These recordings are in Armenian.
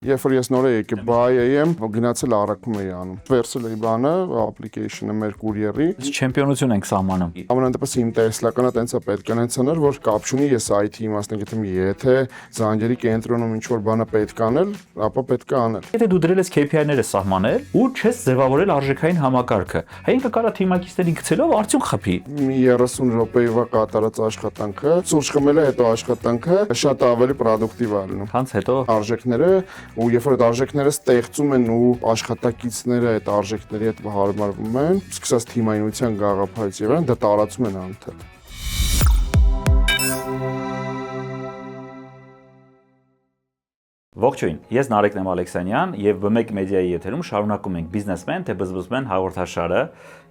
Երբ որ ես նոր եկի buy եմ, գնացել առաքում էի անում։ Վերցել էի բանը, application-ը մեր կուրիերի։ Չեմպիոնություն ենք սահմանում։ Ամենայն դեպս իմ տեսլականը տենց է պետք է նենցաներ, որ կապ չունի ես IT-ի մասնագետ եմ, եթե զանգերի կենտրոնում ինչ-որ բանը պետք անել, ապա պետք է անել։ Եթե դու դրել ես KPI-ները սահմանել ու չես ձևավորել արժեքային համակարգը, ինքը կարա թիմակիցներին գցելով արդյոք խփի։ Մի 30 րոպեվա կատարած աշխատանքը, սուրճ խմելը հետո աշխատանքը շատ ավելի պրոդուկտիվ է լինում։ Հենց հետո Արժեքները ու երբ որ այդ արժեքները ստեղծում են ու աշխատակիցները այդ արժեքների հետ հարմարվում են, սկսած թիմայնության գաղափարից եւ այն դա տարածում են անընդհատ։ Ողջույն, ես Նարեկն եմ Ալեքսանյան եւ B1 մեդիայի եթերում շարունակում ենք բիզնեսմեն թե բզբզմեն հաղորդաշարը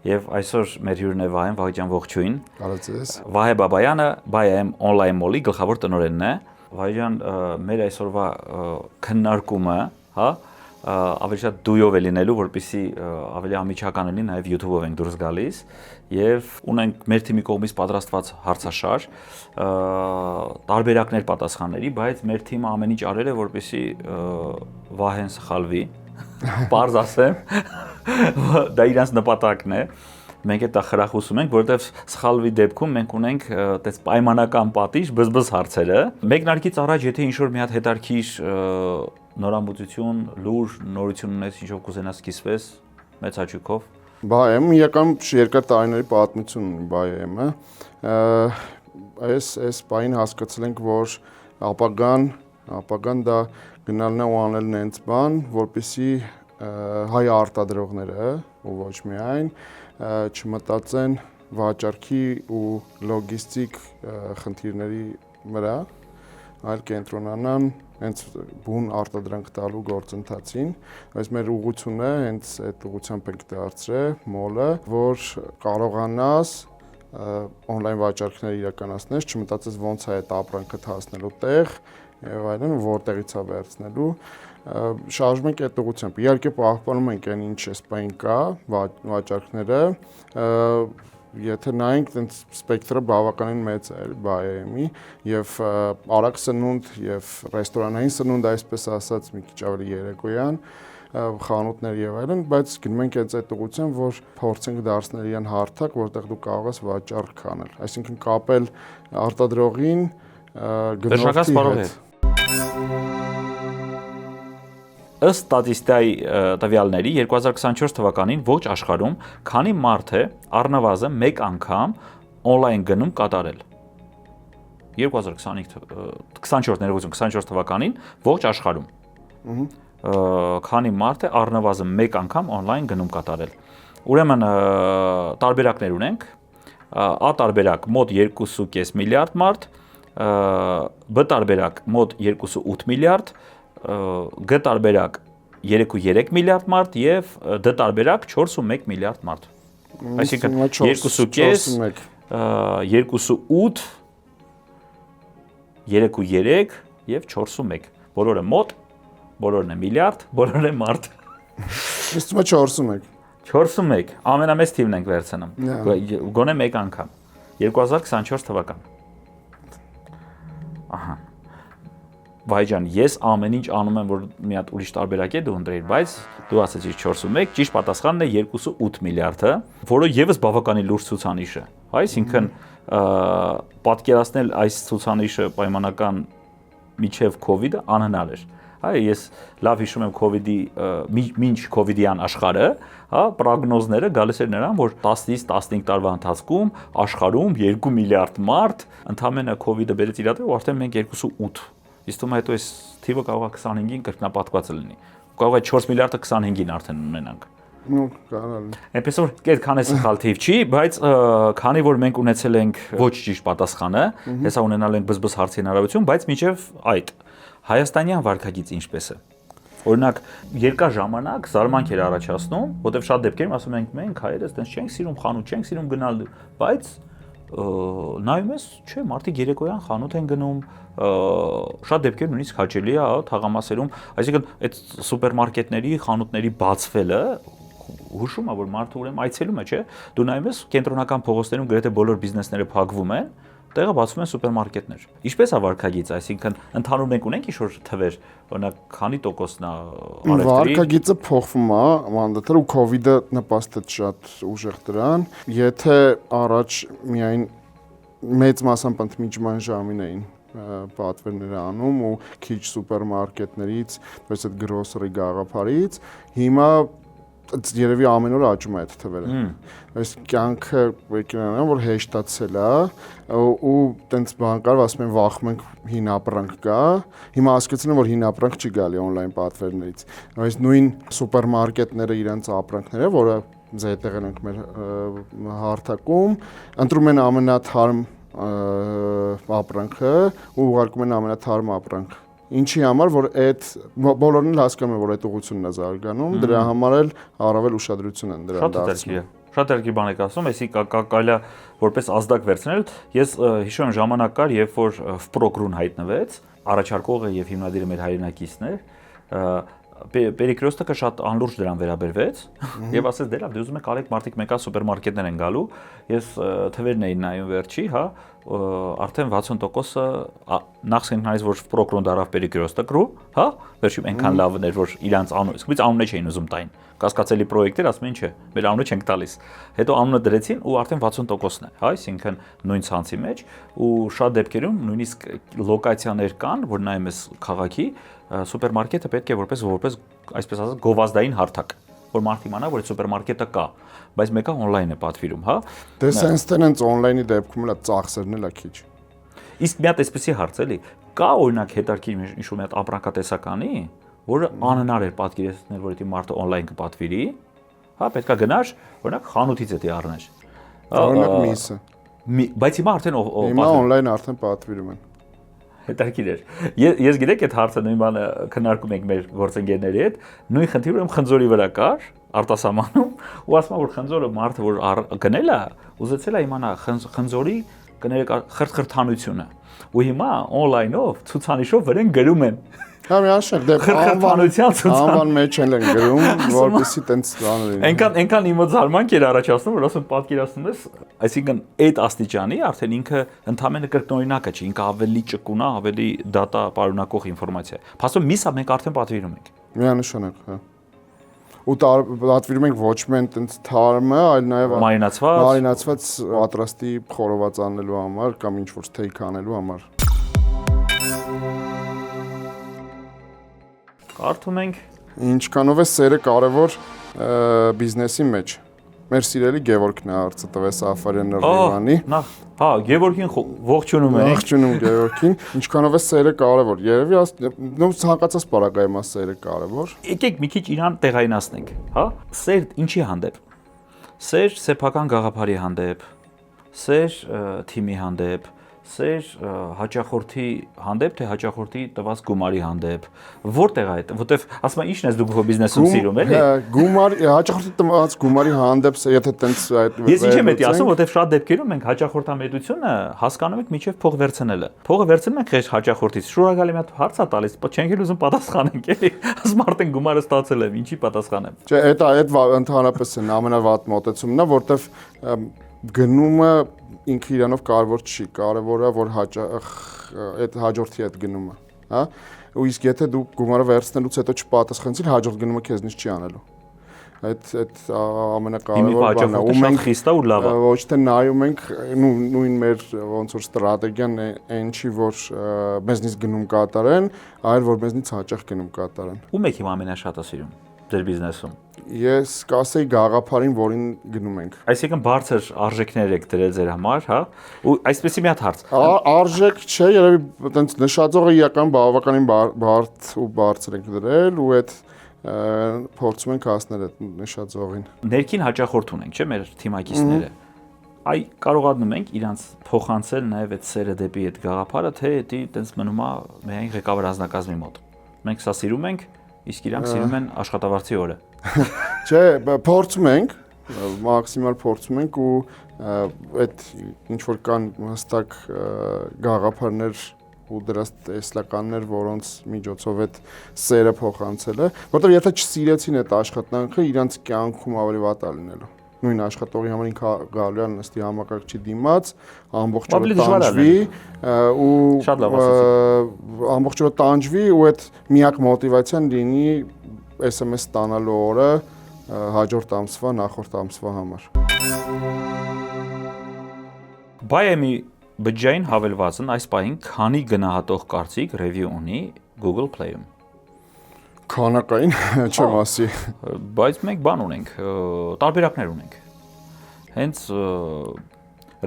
եւ այսօր մեր հյուրն է Վահե Վահեջան, ողջույն։ Բարև ձեզ։ Վահե Բաբայանը BuyAM on-line mall-ի գլխավոր տնօրենն է։ Վահեջան, մեր այսօրվա քննարկումը, ավելի շատ դույով է լինելու, որպեսզի ավելի ամիջական լինի, նաև YouTube-ով ենք դուրս գալիս եւ ունենք մեր թիմի կողմից պատրաստված հարցաշար, տարբերակներ պատասխանների, բայց մեր թիմը ամեն ինչ արել է, որպեսզի Վահեն սխալվի, բարձ ասեմ, դա իրանց նպատակն է։ Մենք դա խրախուսում ենք, որովհետև սխալվի դեպքում մենք ունենք այդպես պայմանական պատիժ, բզբզ հարցերը։ Մեկնարկից առաջ, եթե ինչ-որ մի հատ հետարքիր նորամուծություն, լուր, նորություն ունես, ինչով կուզենաս սկսվես, մեծ հաճույքով։ BuyAM իրական երկար տարիների պատմություն ունի BuyAM-ը։ Այս բային հասկացել ենք, որ ապագան դա գնալն է ու անելն է հենց բան, որպեսզի հայ արտադրողները ու ոչ միայն չմտածեն վաճառքի ու լոգիստիկ խնդիրների վրա, այլ կենտրոնանան հենց բուն արտադրանք տալու գործընթացին, բայց մեր ուղղությունը հենց այդ ուղղությամբ ենք դարձրել մոլը, որ կարողանաս on-line վաճառքներ իրականացնես, չմտածես ոնց է այդ ապրանքը հասնելու տեղ եւ այլն, որտեղից է վերցնելու, շարժում ենք այդ ուղղությամբ։ Իհարկե պահպանում ենք այն ինչ էսպայն կա վաճառքները, եթե նայենք, այդպես սպեկտրը բավականին մեծ է BuyAM-ի եւ արագ սնունդ եւ ռեստորանային սնունդ, այսպես ասած, մի քիչ ավելի երեկոյան խանութներ եւ այլն, բայց գնում ենք այդ ուղղությամբ, որ փորձենք դարձնել իրան հարթակ, որտեղ դու կարող ես վաճառք անել, այսինքն կապել արտադրողին գնորդի հետ։ Ըստ ստատիստիկայի տվյալների 2024 թվականին ողջ աշխարհում քանի մարդ է առնվազն մեկ անգամ on-line գնում կատարել 2024 թվականին ողջ աշխարհում քանի մարդ է առնվազն մեկ անգամ on-line գնում կատարել ուրեմն տարբերակներ ունենք A տարբերակ մոտ 2.5 միլիարդ մարդ B տարբերակ մոտ 2.8 միլիարդ G տարբերակ 3.3 միլիարդ մարդ եւ D տարբերակ 4.1 միլիարդ մարդ։ Այսինքն 2.5, 2.8, 3.3 եւ 4.1։ Բոլորը մոտ, բոլորն է միլիարդ, բոլորն է մարդ։ Իսկ մա 4.1։ 4.1, ամենամեծ թիվն ենք վերցնում։ Գոնե մեկ անգամ։ 2024 թվական։ Ահա։ Վահեջան, ես ամեն ինչ անում եմ, որ մի հատ ուրիշ տարբերակ է դու ընտրեիր, բայց դու ասացիր 4.1, ճիշտ պատասխանն է 2.8 միլիարդը, որը եւս բավականին լուրջ ցուցանիշ է։ Այսինքն պատկերացնել այս ցուցանիշը պայմանական միջև COVID-ը անհնար էր։ Ես լավ հիշում եմ COVID-ի մինչ COVID-յան աշխարհը, պրոգնոզները գալիս էր նրան, որ 10-ից 15 տարվա ընթացքում աշխարհում 2 միլիարդ մարդ ընդամենը COVID-ը բերեց իր դեր ու արդեն մենք 2.8 Իսկ թվում է հետո այս թիվը կարող է 25-ին կրկնապատկված լինի։ Կարող է 4 միլիարդը 25-ին արդեն ունենանք։ Կարող է։ Այնպես որ այդքան է սխալ թիվ չի, բայց քանի որ մենք ունեցել ենք ոչ ճիշտ պատասխանը, հեսա ունենալ ենք բզբզ հարցի հնարավորություն, բայց միջև այդ հայաստանյան վարքագիծ ինչպես է։ Օրինակ, երկար ժամանակ զարմանք էր առաջացնում, որտեղ շատ դեպքերում ասում ենք մենք հայերս տենց չենք սիրում խանութ, չենք սիրում գնալ, բայց նայում ես, չէ, մարդիկ երեկոյան խանութ են գնում, շատ դեպքեր նույնիսկ հաճելի է թաղամասերում, այսինքն այդ սուպերմարկետների, խանութների բացվելը հուշում է, որ մարդը ուրեմն այցելում է, չէ։ Դու նայում ես կենտրոնական փողոցներում գրեթե բոլոր բիզնեսները փակվում են, տեղը բացվում են սուպերմարկետներ։ Ինչպես է վարքագիծը, այսինքն ընդհանուր մենք ունենք ինչ-որ թվեր, օրինակ քանի տոկոսն է արևտրի։ Վարքագիծը փոխվում է, անդադար ու COVID-ը նպաստեց շատ ուժեղ դրան։ Եթե առաջ միայն մեծ մասամբ ընդմիջման ժամին էին պատվերները անում ու քիչ սուպերմարկետներից, պես այդ գրոսերի գաղափարից, հիմա երևի ամեն օր աճում է այդ թվերը։ Այս կյանքը եկնանա որ հեշտացել է ու տենց բան կար, ասում են վախում ենք հին ապրանք կա։ Հիմա հասկացել եմ որ հին ապրանք չի գալի on-line պատվերներից։ Այս նույն սուպերմարկետները իրենց ապրանքները, որը զետեղել ենք մեր հարթակում, ընտրում են ամենաթարմ ապրանքը ու ուղարկում են ամենաթարմ ապրանք։ Ինչի համար որ այդ բոլորն էլ հասկանում են որ այդ ուղղությունն է զարգանում, դրա համար էլ առավել ուշադրություն են դրան դարձնում։ Շատ երկի բան եք ասում, այսինքն կարելի է որպես ազդակ վերցնել։ Ես հիշում եմ ժամանակ կար, երբ որ Ֆպրոկրուն հայտնվեց, առաջարկողը եւ հիմնադիրը մեր հայրենակիցն էր, Պերիկրոստը շատ անլուրջ դրան վերաբերվեց եւ ասեց դե լավ, դե ուզում եք արեք մարդիկ մեկա սուպերմարկետներ են գալու, ես թվերն էին նայում վերջի, հա, արդեն 60%-ը նախ սկզբնից որ Ֆպրոկրուն դարավ Պերիկրոստը կրու, հա, վերջում այնքան լավն էր որ իրանց անունը, սկզբից անունը չէին ուզում տային։ Կասկածելի պրոյեկտեր ասում են չէ, մեր անունը չենք տալիս։ Հետո անունը դրեցին ու արդեն 60%-ն է, հա, այսինքն նույն ցանցի մեջ ու շատ դեպքերում նույնիսկ լոկացիաներ կան, որ նայում ես քաղաքի սուպերմարկետը պետք է որպես այսպես ասած գովազդային հարթակ, որ մարդ իմանա, որ այդ սուպերմարկետը կա, բայց մեկը on-line է պատվիրում, հա։ Դե sense տենց on-line-ի դեպքում էլ ծախսերն էլ է քիչ։ Իսկ մի հատ այսպեսի հարց էլի, կա օրինակ հետարքի ինչ-որ մի հատ ապրանքատեսականի, որը անհնար էր պատկերացնել, որ դա մարդը on-line կպատվիրի, հա, պետքա գնար, օրինակ խանութից էդի առներ։ Օրինակ միսը։ Բայց հիմա արդեն հիմա on-line արդեն պատվիրում են։ Հետարքիր էր։ Ես գիտեք այդ հարցը նույն բանը քննարկում ենք մեր գործընկերների հետ, նույն խնդիրը խնձորի վրա կար, արտասահմանում, ու ասում եմ որ խնձորը մարդը որ գնել է, ուզեցել է իմանա խնձորի կներեք խրթխրթանությունը։ Ու հիմա on-line-ով ցուցանիշով վրան գրում են։ Հա միանշել, դե անվան մեջ են գրում, որպեսզի տենց բան լինի։ Այնքան իմը զարմանք էր առաջացնում, որ ասում պատկերացնում ես, այսինքն այդ աստիճանի արդեն ինքը ընդհանրապես կրկնօրինակը չի, ինքը ավելի ճկուն է, ավելի դատա պարունակող ինֆորմացիա։ Փաստորեն միսա մենք արդեն պատվիրում ենք։ Միանշանակ, հա։ Ու պատվիրում ենք ոչ միայն տենց թարմը, այլ նաև մարինացված պատրաստի խորոված անելու համար կամ ինչ-որ steak անելու համար։ Կարդում ենք ինչքանով է սերը կարևոր բիզնեսի մեջ։ Մեր սիրելի Գևորգն է հարցը տվեց Սաֆարյան Ռիվանի։ Հա, Գևորգին ողջունում ենք։ Ողջունում Գևորգին։ Ինչքանով է սերը կարևոր։ Երևի նույն ցանկացած բառակայում է սերը կարևոր։ Եկեք մի քիչ իրան տեղայնացնենք, հա։ Սեր ինչի հանդեպ։ Սեր սեփական գաղափարի հանդեպ, սեր թիմի հանդեպ, սեր հաճախորդի հանդեպ, թե հաճախորդի տված գումարի հանդեպ։ Որտեղ է այդ, որտեվ ասում եմ ինչն ես դուք բիզնեսում սիրում էլի։ Գումար, հաճախորդի տված գումարի հանդեպ, եթե տենց այդ Ես ինչ եմ ասում, որտեվ շատ դեպքերում մենք հաճախորդամետությունը հասկանում ենք միջև փող վերցնելը։ Փողը վերցնում ենք խես հաճախորդից։ Շնորհակալ եմ, հարց է տալիս, չենք էլ ուզում պատասխանենք էլի։ Ասում արդեն գումարը ստացել եմ, ինչի պատասխանեմ։ Չէ, այդ ընդհանրապես է ամենավատ մոտեցումն է, որտեվ գնումը ինքը իրանով կարևոր չի, կարևորը որ այդ հաջորդի հետ գնումը, հա։ Ու իսկ եթե դու գումարը վերցնելուց հետո չպատասխանեցիր, հաջորդ գնումը քեզնից չի անելու։ Այդ ամենակարևոր բանն է, ու մենք խիստ է ու լավ է։ Ոչ թե նայում ենք նույն մեր ոնց որ ստրատեգիան այն չի, որ մեզնից գնում կատարեն, այլ որ մեզնից հաճախ գնում կատարեն։ Ում եք հիմա ամենաշատը սիրում ձեր բիզնեսում։ Ես կասեի գաղափարին, որին գնում ենք։ Այսինքն բարձր արժեքներ եք դրել ձեր համար, հա։ Ու այսպեսի մի հատ հարց։ Արժեք չէ, երևի այտենց նշաձողը իրական բավականին բարդ ու բարձր ենք դրել ու այդ փորձում ենք հասնել այդ նշաձողին։ Ներքին հաճախորդ ունենք, չէ՞, մեր թիմակիցները։ Այ կարողանում ենք իրանց փոխանցել նաև այդ սերը դեպի այդ գաղափարը, թե դա այտենց մնում է միայն ղեկավար անձնակազմի մոտ։ Մենք սա սիրում ենք, իսկ իրանք սիրում են աշխատավարձի օրը։ Չէ, փորձում ենք, մաքսիմալ փորձում ենք ու այդ ինչ որ կան հստակ գաղափարներ ու դրանց տեսլականներ, որոնց միջոցով այդ սերը փոխանցել է, որտեղ եթե չսիրեցին այդ աշխատանքը, իրանց կյանքում ավելի վատ է լինելու։ նույն աշխատողի համար ինքը գալու է նստի համակարգչի դիմաց, ամբողջ Ավելի օրը դժվար է տանջվի ու Շատ լավ ասացիք։ ամբողջ օրը տանջվի ու այդ միակ մոտիվացիան լինի SMS ստանալու օրը հաջորդ ամսվա, նախորդ ամսվա համար։ Բայեմի բջջային հավելվածն այս պահին քանի գնահատող կարծիք review ունի Google Play-ում։ Քանակային չեմ ասի։ Բայց մենք բան ունենք, տարբերակներ ունենք։ Հենց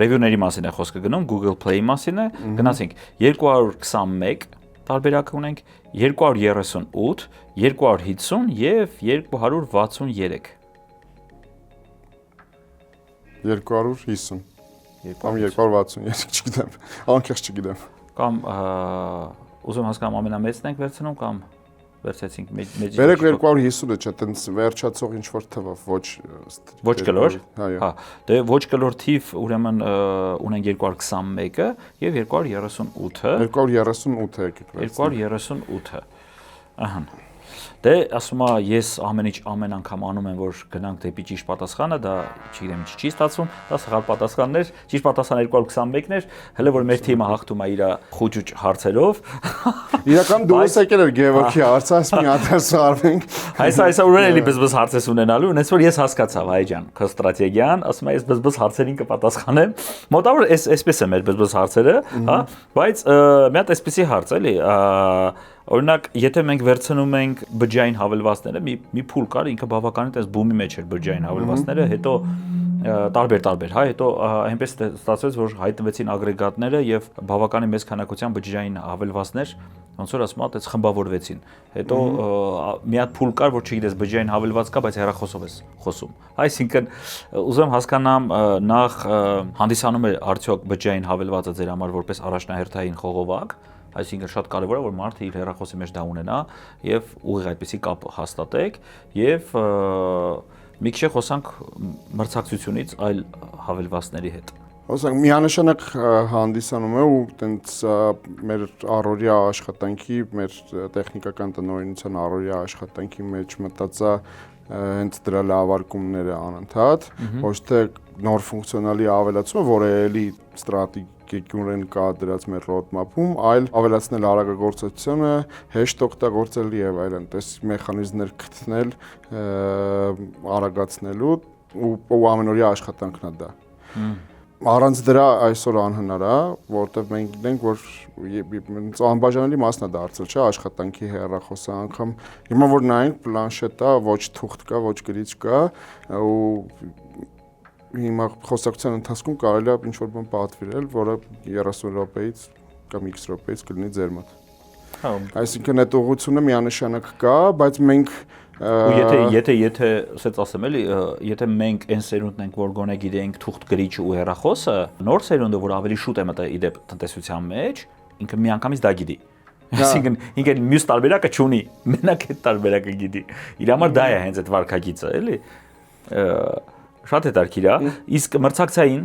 review-ների մասին է խոսքը գնում, Google Play-ի մասին է, գնացինք 221 տարբերակ ունենք, 238, 250 եւ 263։ 250 կամ 263 չգիտեմ, անկեղծ չգիտեմ։ Կամ ուզում հասկանամ ամենամեծն ենք վերցնում կամ վերցեցինք մեջի։ Վերեք 250-ը չէ, տենց վերջացող ինչ որ թվով, ոչ կլոր։ Այո։ Հա, դե ոչ կլոր թիվ ուրեմն ունենք 221-ը եւ 238-ը։ 238-ը եկեք վերցնենք։ 238-ը։ Ահա։ Դե ասում եմ, ես ամեն անգամ անում եմ, որ գնանք դեպի ճիշտ պատասխանը, դա չգիտեմ, չի ստացվում, դա սխալ պատասխաններ, ճիշտ պատասխանը 221-ն էր, հələ որ մեր թիմը հաղթում է իր խոճուճ հարցերով։ Իրական դուրս եկել էր Գևորգի հարցը, ասում մի հատ սարվենք։ Այսա ուրեմն էլի բզբզ հարցես ունենալու, ունես որ ես հասկացա, այ ջան, քո ստրատեգիան, ասում եմ, ես բզբզ հարցերին կպատասխանեմ։ Մոտավոր այսպես է մեր բզբզ հարցերը, հա, բայց մի հատ այսպեսի հարց էլի, օրինակ, եթե մենք վերցնում ենք բջջային հավելվածները, մի փուլ կար, ինքը բավականին տես բումի մեջ էր բջջային հավելվածները, հետո տարբեր, հա, հետո այնպես ստացվեց, որ հայտնվեցին ագրեգատները եւ բավականին մեծ քանակությամբ բջջային հավելվածներ, ոնց որ ասում եմ, այդպես խմբավորվեցին։ Հետո մի հատ փուլ կար, որ չգիտես բջջային հավելված կա, բայց հեռախոսով ես խոսում։ Այսինքն, ուզում հասկանամ, նախ հանդիսանում է արդյոք բջջային հավելվածը ձեր համար որպես առաջնահերթային խողովակ, այսինքն շատ կարևոր է որ մարդը իր հեռախոսի մեջ դա ունենա եւ ուղիղ այդպեսի կապ հաստատեք եւ մի քիչ խոսանք մրցակցությունից այլ հավելվածների հետ։ Ասենք միանշանակ հանդիսանում է ու տենց մեր առօրյա աշխատանքի, մեր տեխնիկական տնօրինության առօրյա աշխատանքի մեջ մտածա հենց դրա լավարկումները անընդհատ, ոչ թե նոր ֆունկցիոնալի ավելացումը, որը էլի ստրատեգիորեն կա դրած մեր roadmap-ում, այլ ավելացնել արագագործությունը, հեշտ օգտագործել եւ այլն, տես մեխանիզմներ գտնել, արագացնելու ու ամենօրյա աշխատանքն է դա։ Առանց դրա այսօր անհնար է, որովհետև մենք գիտենք, որ անբաժանելի մասն է դարձել, չէ, աշխատանքի հեռախոսը, անգամ հիմա որ նայենք պլանշետ է, ոչ թուղթ կա, ոչ գրիչ կա, ու հիմա խոսակցության ընթացքում կարելի է ինչ-որ բան պատվիրել, որը 30 րոպեից կամ x րոպեից կլինի ձեր մոտ։ Այսինքն այդ ուղղությունը միանշանակ կա, բայց մենք ու եթե ասած ասեմ էլի, եթե մենք այն սերունդն ենք, որ գոնե գիտենք թուղթ գրիչը ու հեռախոսը, նոր սերունդը, որ ավելի շուտ է մտա իդեպ տնտեսության մեջ, ինքը միանգամից դա գիտի։ Այսինքն ինքը մյուս տարբերակը չունի, մենակ այդ տարբերակը գիտի։ Իր համար դա է հենց այդ վարքագիծը, էլի։ Շատ հետաքրքիր է, իսկ մրցակցային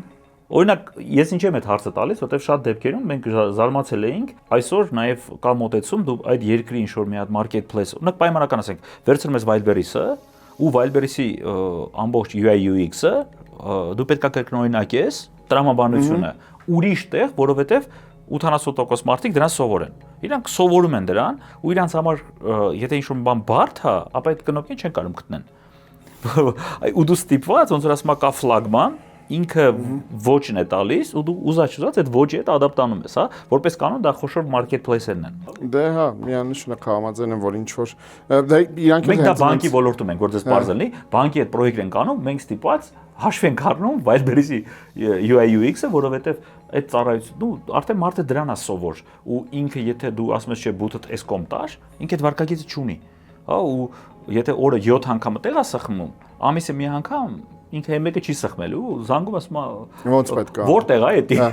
օրինակ ես ինչ եմ այդ հարցը տալիս, որտեղ շատ դեպքերում մենք զարմացել էինք, այսօր նաև կա մոտեցում դու այդ երկրի ինչ որ մի հատ marketplace, օրինակ պայմանական ասենք, վերցնում ես Wildberries-ը ու Wildberries-ի ամբողջ UI UX-ը դու պետք է կրկնօրինակես տրամաբանությունը ուրիշ տեղ, որովհետև 80% մարդիկ դրան սովոր են։ Իրանք սովորում են դրան ու իրանց համար եթե ինչ-որ բան բարդ է, ապա այդ կնոպին չեն կարող գտնեն։ Ու դու ստիպված, ոնց որ ասում կա ֆլագման, ինքը ոճն է տալիս ու դու ուզած այդ ոճի հետ ադապտանում ես, հա, որպես կանոն դա խոշոր մարքեթփլեյսերն են։ Դե հա, միանշանակ համաձայն եմ, որ ինչ որ դա իրանք մենք դա բանկի ոլորտում ենք, որ դες բարձ լինի, բանկի այդ պրոյեկտ են կանում, մենք ստիպված հաշվ ենք առնում Wildberries-ի UI UX-ը, որովհետև այդ ծառայությունը դու արդեն մարդը դրան է սովոր ու ինքը եթե դու ասում ես չէ բութդ էսկոմ տար, ինքը այդ վարկագիծը չունի, հա, ու եթե օրը 7 անգամ տեղ է սխմում, ամիսը մի անգամ ինքը մեկը չի սխմելու, զանգում ասում է ոնց պետք է։ Որտեղ է դա։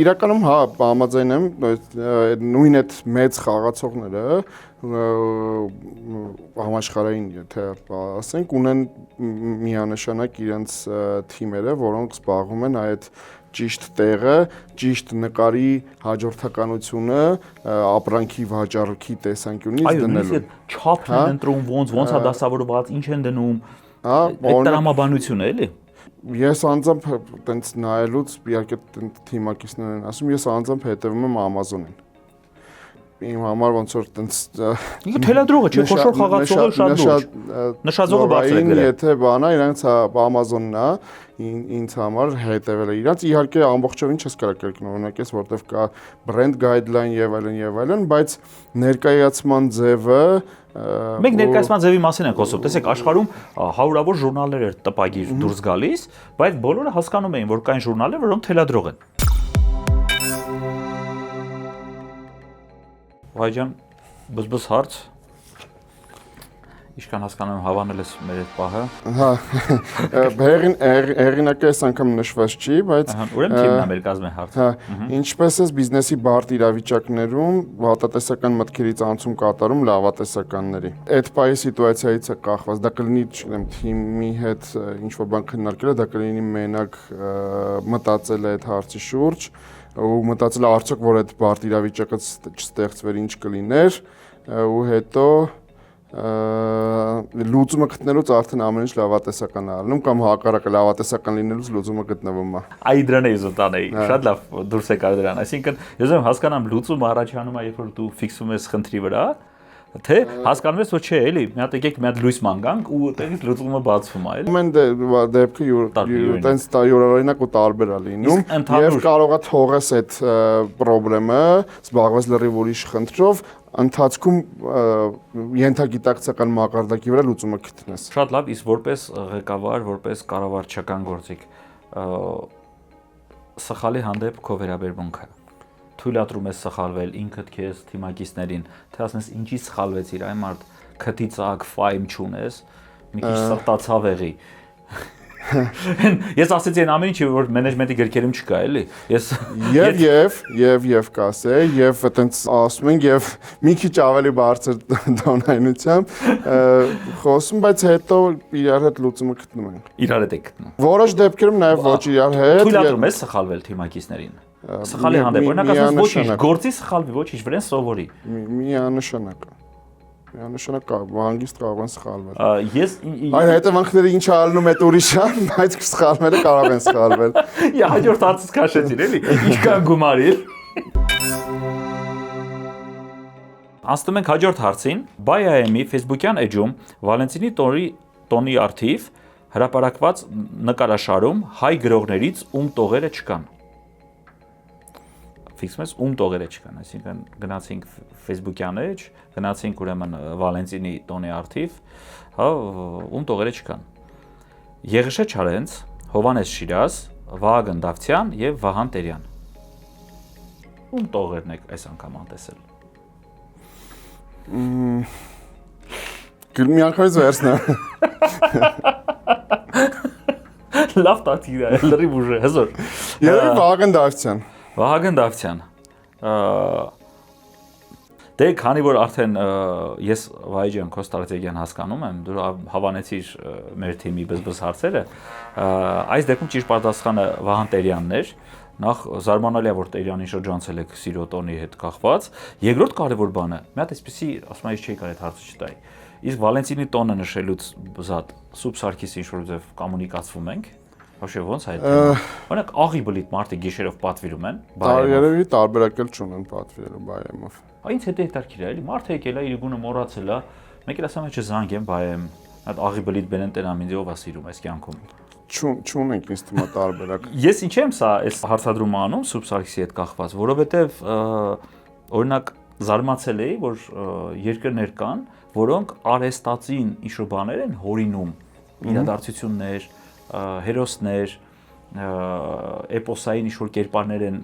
Իրականում հա, համաձայն եմ, նույն այդ մեծ խաղացողները համաշխարհային, եթե ասենք, ունեն միանշանակ իրենց թիմերը, որոնք զբաղվում են այդ ճիշտ տեղը, ճիշտ նկարի հաջորդականությունը ապրանքի վաճառքի տեսանկյունից դնելու։ Այո, չափն են ընտրում, ոնց է դասավորված, ինչ են դնում։ Այդ տրամաբանությունը էլի։ Ես անձամբ տենց նայելուց իհարկե թիմակիցներն են ասում, ես անձամբ հետևում եմ Amazon-ին։ Իմ համար ոնց որ տենց ինքը թելադրողը չէ, խոշոր խաղացողը շատ լուրջ։ Նշաձողը բարձր է գրել։ Եթե բանա, իրանց Amazon-ն է, ինձ համար հետևելը իրանց իհարկե ամբողջովին չես կարող կրկնօրինակես, որտեվ կա brand guideline եւ այլն, բայց ներկայացման ձևը Մենք ներկայացման ձևի մասին ենք խոսում։ Տեսեք, աշխարհում հարյուրավոր ժուրնալներ էր տպագիր դուրս գալիս, բայց բոլորը հասկանում էին, որ կային ժուրնալներ, որոնք թելադրող են։ Վայջան, բզբզ հարց։ Ինչքան հասկանում եմ, հավանել ես մեր այդ պահը։ Հա, հեղինակը այս անգամ նշված չի, բայց ուրեմն թիմն է մեր կազմի հարցը։ Հա, ինչպես է բիզնեսի բարդ իրավիճակներում վատատեսական մտքերից անցում կատարում լավատեսականների։ Այդ պահի սիտուացիայից է կախված, դա կլինի, չգիտեմ, թիմի հետ ինչ-որ բան քննարկելը, դա կլինի մենակ մտածել այդ հարցի շուրջ ու մտածել արդյոք որ այդ բարդ իրավիճակը չստեղծվեր ինչ կլիներ ու հետո լուծումը գտնելուց արդեն ամեն ինչ լավատեսական է ալնում կամ հակառակը լավատեսական լինելուց լուծումը գտնվում է։ Այ դրան էի ուզում տանեի, շատ լավ դուրս եկար դրան։ Այսինքն, ես ուզում հասկանամ լուծումը առաջանում է, երբ որ դու ֆիքսում ես խնդրի վրա, թե հասկանում ես, որ չէ, էլի, մի հատ եկեք մի հատ լույս ման գանք ու այդտեղից լուծումը բացվում է, էլի։ Ամեն դեպքը տենց յուրօրինակ ու տարբեր է լինում եւ կարողա թողես այդ խնդրեմը, զբաղվես լրիվ ուրիշ խնդրով, ընթացքում ենթագիտակցական մակարդակի վրա լուծումը գտնես։ Շատ լավ, իսկ որպես ղեկավար, որպես կառավարչական գործիք, սխալի հանդեպ քո վերաբերմունքը թույլատրում ես սխալվել ինքդ քեզ թիմակիցներին, թե ասես ինչի սխալվեցիր, այն մարդ քթի ծակ ֆայմ չունես, մի քիչ սրտացավ եղի։ Ես ասեցի այն ամեն ինչը որ մենեջմենտի գրքերում չկա, էլի։ Ես եւ կասե, եւ այտենց ասում ենք եւ մի քիչ ավելի բարձր տոնայնությամբ խոսում, բայց հետո իրար հետ լուծումը գտնում ենք։ Իրար հետ եք գտնում։ Որոշ դեպքերում նաեւ ոչ իրար հետ։ Թույլատրում ես սխալվել թիմակիցներին։ Սխալի հանդեպ, օրինակ ասած ոչինչ, գործի սխալվի, ոչինչ, վրան սովորի։ Միանշանակ։ Միանշանակ հանգիստ կարող են սխալվել։ Ես Այն հետևանքները ինչ ալնում այդ ուրիշը, բայց սխալները կարող են սխալվել։ Իա հաջորդ հարցից քաշեցին, էլի։ Ինչքան գումարիր։ Անցնում ենք հաջորդ հարցին։ BuyIM-ի Facebook-յան էջում Վալենտինի տոնի արդիվ հրապարակված նկարաշարում հայ գրողներից ում տողերը չկան։ Ֆիքսում ես ում տողերը չկան, այսինքն գնացինք Facebook-յան էջ, գնացինք ուրեմն Վալենտինի տոնի արդիվ, հա, ում տողերը չկան։ Եղիշե Չարենց, Հովանես Շիրազ, Վահագն Դավթյան եւ Վահան Տերյան։ Ում տողերն եք այս անգամ անտեսել։ Գլմի անգամից վերցնա։ Լավ տակտիկ է, լրիվ ուժը, հզոր։ Երևի Վահագն Դավթյան։ Վահագն Դավթյան։ Դե քանի որ արդեն ես Վայջան քո ստրատեգիան հասկանում եմ, դու հավանեցիր մեր թիմի բզբզ հարցերը, այս դեպքում ճիշտ պատասխանը Վահան Տերյանն էր։ Նախ զարմանալի է որ Տերյանին շրջանցել եք սիրո տոնի հետ կախված։ Երկրորդ կարևոր բանը, մի հատ այսպեսի, ասում եմ, ես չէի կարող այդ հարցը չտայի։ Իսկ Վալենտինի տոնը նշելուց զատ Սուրբ Սարգիսի ինչ-որ ձև կոմունիկացվում ենք։ Вообще ոնց է այդ։ Օրինակ աղի բլիթ մարդը գիշերով պատվիրում են, Երևի տարբերակել չունեն պատվիրելու բայեմով։ Այնց հետո հետարքիր է, էլի մարդը եկել է, իր գունը մոռացել է, մեկ էլ ասում է չզանգեմ բայեմ, այդ աղի բլիթ բենեն տենամինձի ով է սիրում այս կյանքում։ Չունենք ինձ թվում է տարբերակ։ Ես ինչ եմ սա այս հարցադրումը անում Սուրբ Սարգիսի հետ կախված, որովհետև օրինակ զարմացել էի, որ երկրներ կան, որոնք արհեստածին ինչ-որ բաներ են հորինում, իրադարձություններ, հերոսներ, էպոսային ինչ-որ կերպարներ են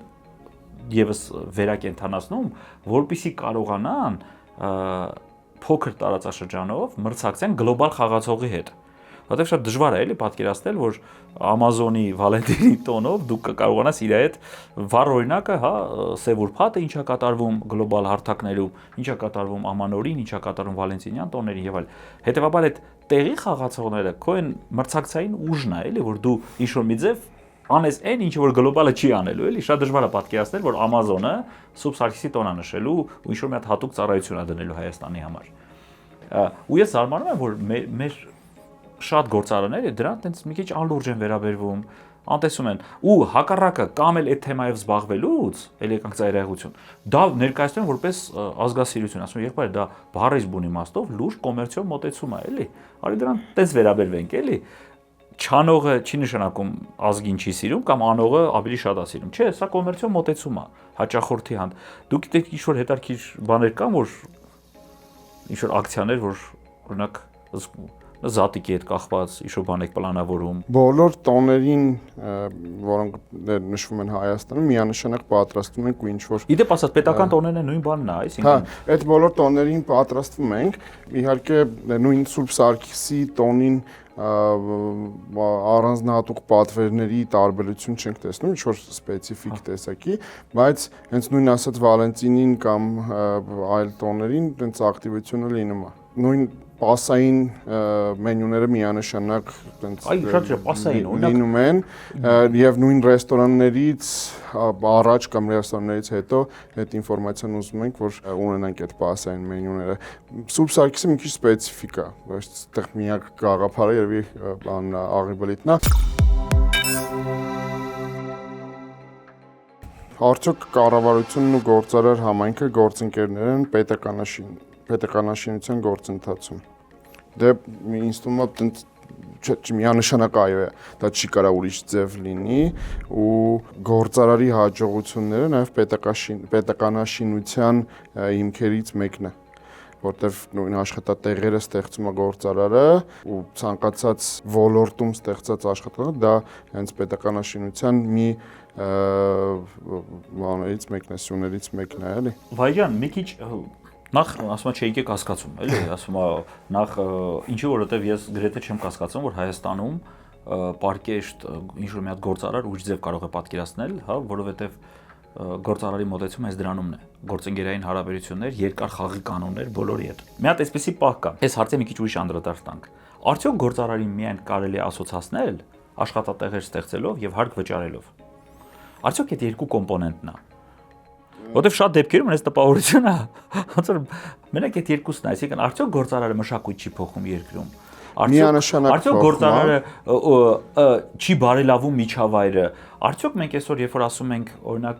եւս վերակենդանացնում, որպեսզի կարողանան փոքր տարածաշրջանով մրցակցեն գլոբալ խաղացողի հետ։ Որտեղ շատ դժվար է էլի պատկերացնել, որ Amazon-ի Վալենտինի տոնով դու կկարողանաս իր հետ վառ օրինակը, հա, սև ուրբաթը ինչա կատարվում գլոբալ հարթակներում, ինչա կատարվում Ամանորին, ինչա կատարվում Վալենտինյան տոներին եւ այլ։ Հետեւաբար այդ տեղի խաղացողները քո են մրցակցային ուժն է, էլի, որ դու ինչ-որ մի ձև անես այն ինչ որ գլոբալը չի անելու, էլի, շատ դժվար է պատկերացնել, որ Amazon-ը Սուրբ Սարգիսի տոնը նշելու ու ինչ-որ մի հատ հատուկ ծառայություն է դնելու Հայաստանի համար։ Ու ես զարմանում եմ, որ մեր շատ գործարաններ դրան տենց մի քիչ անլուրջ են վերաբերվում, անտեսում են ու հակառակը կամ էլ այդ թեմայով զբաղվելուց, էլ եկանք ծայրահեղություն, դա ներկայացնում են որպես ազգասիրություն, ասում են եղբայր դա բառից բուն իմաստով լուրջ կոմերցիոն մոտեցում է, էլի։ Արի դրան տենց վերաբերվենք, էլի։ Չանողը չի նշանակում ազգին չի սիրում կամ անողը ավելի շատ է սիրում։ Չէ, սա կոմերցիոն մոտեցում է հաճախորդի հանդեպ։ Դուք գիտեք ինչ որ հետարքիր բաներ կան, որ ինչ որ ակցիաներ, որ օրինակ զատիկի հետ կախված ինչ որ բան եք պլանավորում։ Բոլոր տոներին, որոնք նշվում են Հայաստանում, միանշանակ պատրաստվում ենք ու ինչ որ Իդեպ ասած պետական տոներն են նույն բանն է, այսինքն Հա, այդ բոլոր տոներին պատրաստվում ենք։ Իհարկե նույն Սուրբ Սարգիսի տոնին առանձնահատուկ պատվերների տարբերություն չենք տեսնում, ինչ որ սպეციფიկ տեսակի, բայց հենց նույն ասած Վալենտինին կամ այլ տոներին այնց ակտիվությունը լինում է։ Նույն պասային մենյուները միանշանակ այնց լինում են եւ նույն ռեստորաններից առաջ կամ ռեստորաններից հետո այդ ինֆորմացիան ուզում ենք որ ունենանք այդ պասային մենյուները։ Սուրբ Սարգիսը մի քիչ սպეციფიկ է, այստեղ միակ գաղափարը երևի բան աղիբլիտն է։ Արդյոք կառավարությունն ու գործարար համայնքը գործընկերներ են պետականաշինության գործընթացում։ Դե ինձ թվում է միանշանակ այո է, դա չի կարա ուրիշ ձև լինի ու գործարարի հաջողությունները նաև պետականաշինության հիմքերից մեկն է, որտեղ նույն աշխատատեղերը ստեղծում է գործարարը ու ցանկացած ոլորտում ստեղծած աշխատանքը դա հենց պետականաշինության մի բաներից մեկն է, սյուներից մեկն է, էլի։ Վայրյան, մի քիչ նախ ասում եմ չեկեք հասկացում, էլի, ասում եմ նախ ինչի որովհետև ես գրեթե չեմ հասկացում, որ Հայաստանում պարկեշտ ինչ որ մի հատ գործարար ուժ ձև կարող է պատկերացնել, հա, որովհետև գործարարի մոտեցումը հենց դրանումն է։ Գործընկերային հարաբերություններ, երկար խաղի կանոններ բոլորի հետ։ Մի հատ այսպեսի պահ կա։ Այս հարցը մի քիչ ուրիշ անդրադարձ տանք։ Արդյոք գործարարին միայն կարելի է ասոցացնել աշխատատեղեր ստեղծելով եւ հարկ վճարելով։ Արդյոք այդ երկու կոմպոնենտն է։ Որտեվ շատ դեպքերում այս տպավորությունը ոնց որ մենակ այդ երկուսն է, այսինքն արդյոք գործարարը մշակույթ չի փոխում երկրում։ Արդյոք գործարարը չի բարելավում միջավայրը։ Արդյոք մենք այսօր երբ որ ասում ենք օրինակ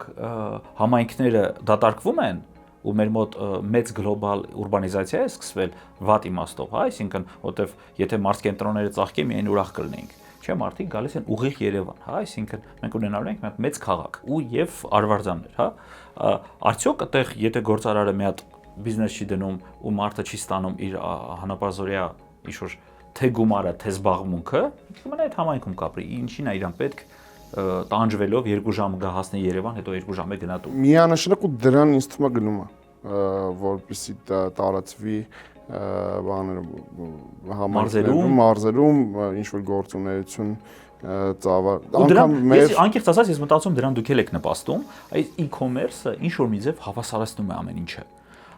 համայնքները դատարկվում են ու մեր մոտ մեծ գլոբալ ուրբանիզացիա է սկսվել վատ իմաստով, հա, այսինքն որտեվ եթե մարզկենտրոնները ծաղկի միայն ուրախ կլինենք։ Չէ, մարդիկ գալիս են ուղիղ Երևան, հա, այսինքն մենք ունենալու ենք մի հատ մեծ քաղաք ու եւ արվարձաններ, հա։ Արդյոք այդտեղ եթե գործարարը մի հատ բիզնես չի դնում ու մարդը չի ստանում իր հանապազորյա ինչ-որ թե գումարը, թե զբաղմունքը, մնա այդ համայնքում կապրի, ինչին է իրան պետք տանջվելով 2 ժամ գա հասնի Երևան, հետո 2 ժամ է գնա տուն։ Միանշանակ ու դրան ինձ թվում է գնում է, որպեսզի տարածվի մարզերում ինչ որ գործունեություն անգամ ես անկեղծ ասած ես մտածում դրան դուք եք նպաստում, այս e-commerce-ը ինչ որ մի ձև հավասարացնում է ամեն ինչը։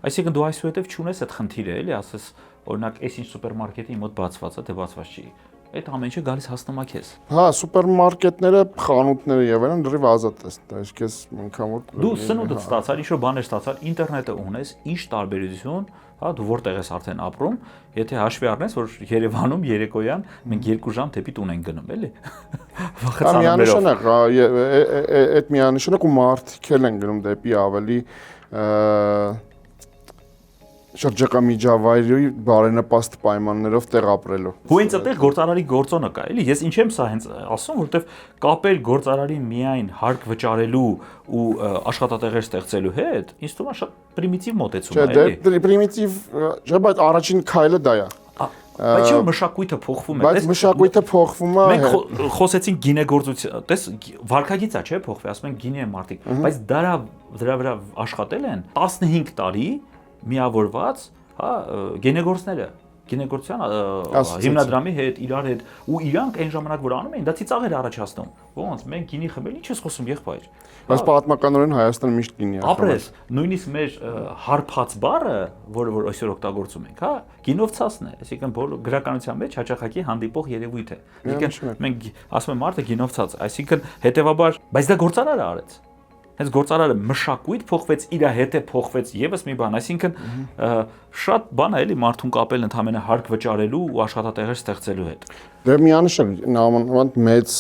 Այսինքն դու այսուհետև չունես այդ խնդիրը, էլի, ասես օրինակ այս ինչ սուպերմարկետի մոտ բացված է, թե բացված չի։ Այդ ամեն ինչը գալիս հասնում է քեզ։ Հա, սուպերմարկետները, խանութները եւ այլն դրիվ ազատ ես, դա քեզ ինքան որ դու սնունդդ ստացար, ինչ որ բաներ ստացար, ինտերնետը ունես, ինչ տարբերություն, հա, դու որտեղ ես արդեն ապրում, եթե հաշվի առնես, որ Երևանում երեկոյան մենք 2 ժամ դեպի տուն ենք գնում, էլի։ Միանշանակ, այդ միանշանակ ու մարդիկ են գնում դեպի ավելի շրջակա միջավայրի բարենպաստ պայմաններով տեղ ապրելու։ Ու հենց այդտեղ գործարարի գործոնը կա, էլի, ես ինչ եմ սա հենց ասում, որովհետև կապել գործարարին միայն հարկ վճարելու ու աշխատատեղեր ստեղծելու հետ, ինձ թվում է շատ պրիմիտիվ մոտեցում է, էլի։ Չէ, պրիմիտիվ, չէ, բայց առաջին քայլը դա է։ Բայց չէ, մշակույթը փոխվում է։ Բայց մշակույթը փոխվում է։ Մենք խոսեցինք գինեգործություն, տես վարքագիծա չէ փոխվի, ասում են գինի են մարդիկ, բայց դրա վրա աշխատել են 15 տարի միավորված, հա, գինեգործները, գինեգործության հիմնադրամի հետ, իրար հետ, ու իրանք այն ժամանակ որ անում էին, դա ծիծաղ էր առաջացնում։ Ոնց մենք գինի խմել, ինչ ես խոսում եղբայր։ Բայց պատմականորեն Հայաստանը միշտ գինի է։ Ապրես, նույնիսկ մեր հարբած բառը, որը այսօր օգտագործում ենք, հա, գինովցածն է, այսինքն բոլոր գրականության մեջ հաճախակի հանդիպող երևույթ է։ Այսինքն մենք ասում ենք մարդը գինովցած, այսինքն հետեւաբար, բայց դա գործարարը արեց։ Հենց գործարարը մշակույթ փոխվեց, իր հետ է փոխվեց եւս մի բան, այսինքն շատ բան է էլի մարդուն կապել ընդհանրապես հարկ վճարելու ու աշխատատեղեր ստեղծելու հետ։ Դե միանշան նամանավանդ մեծ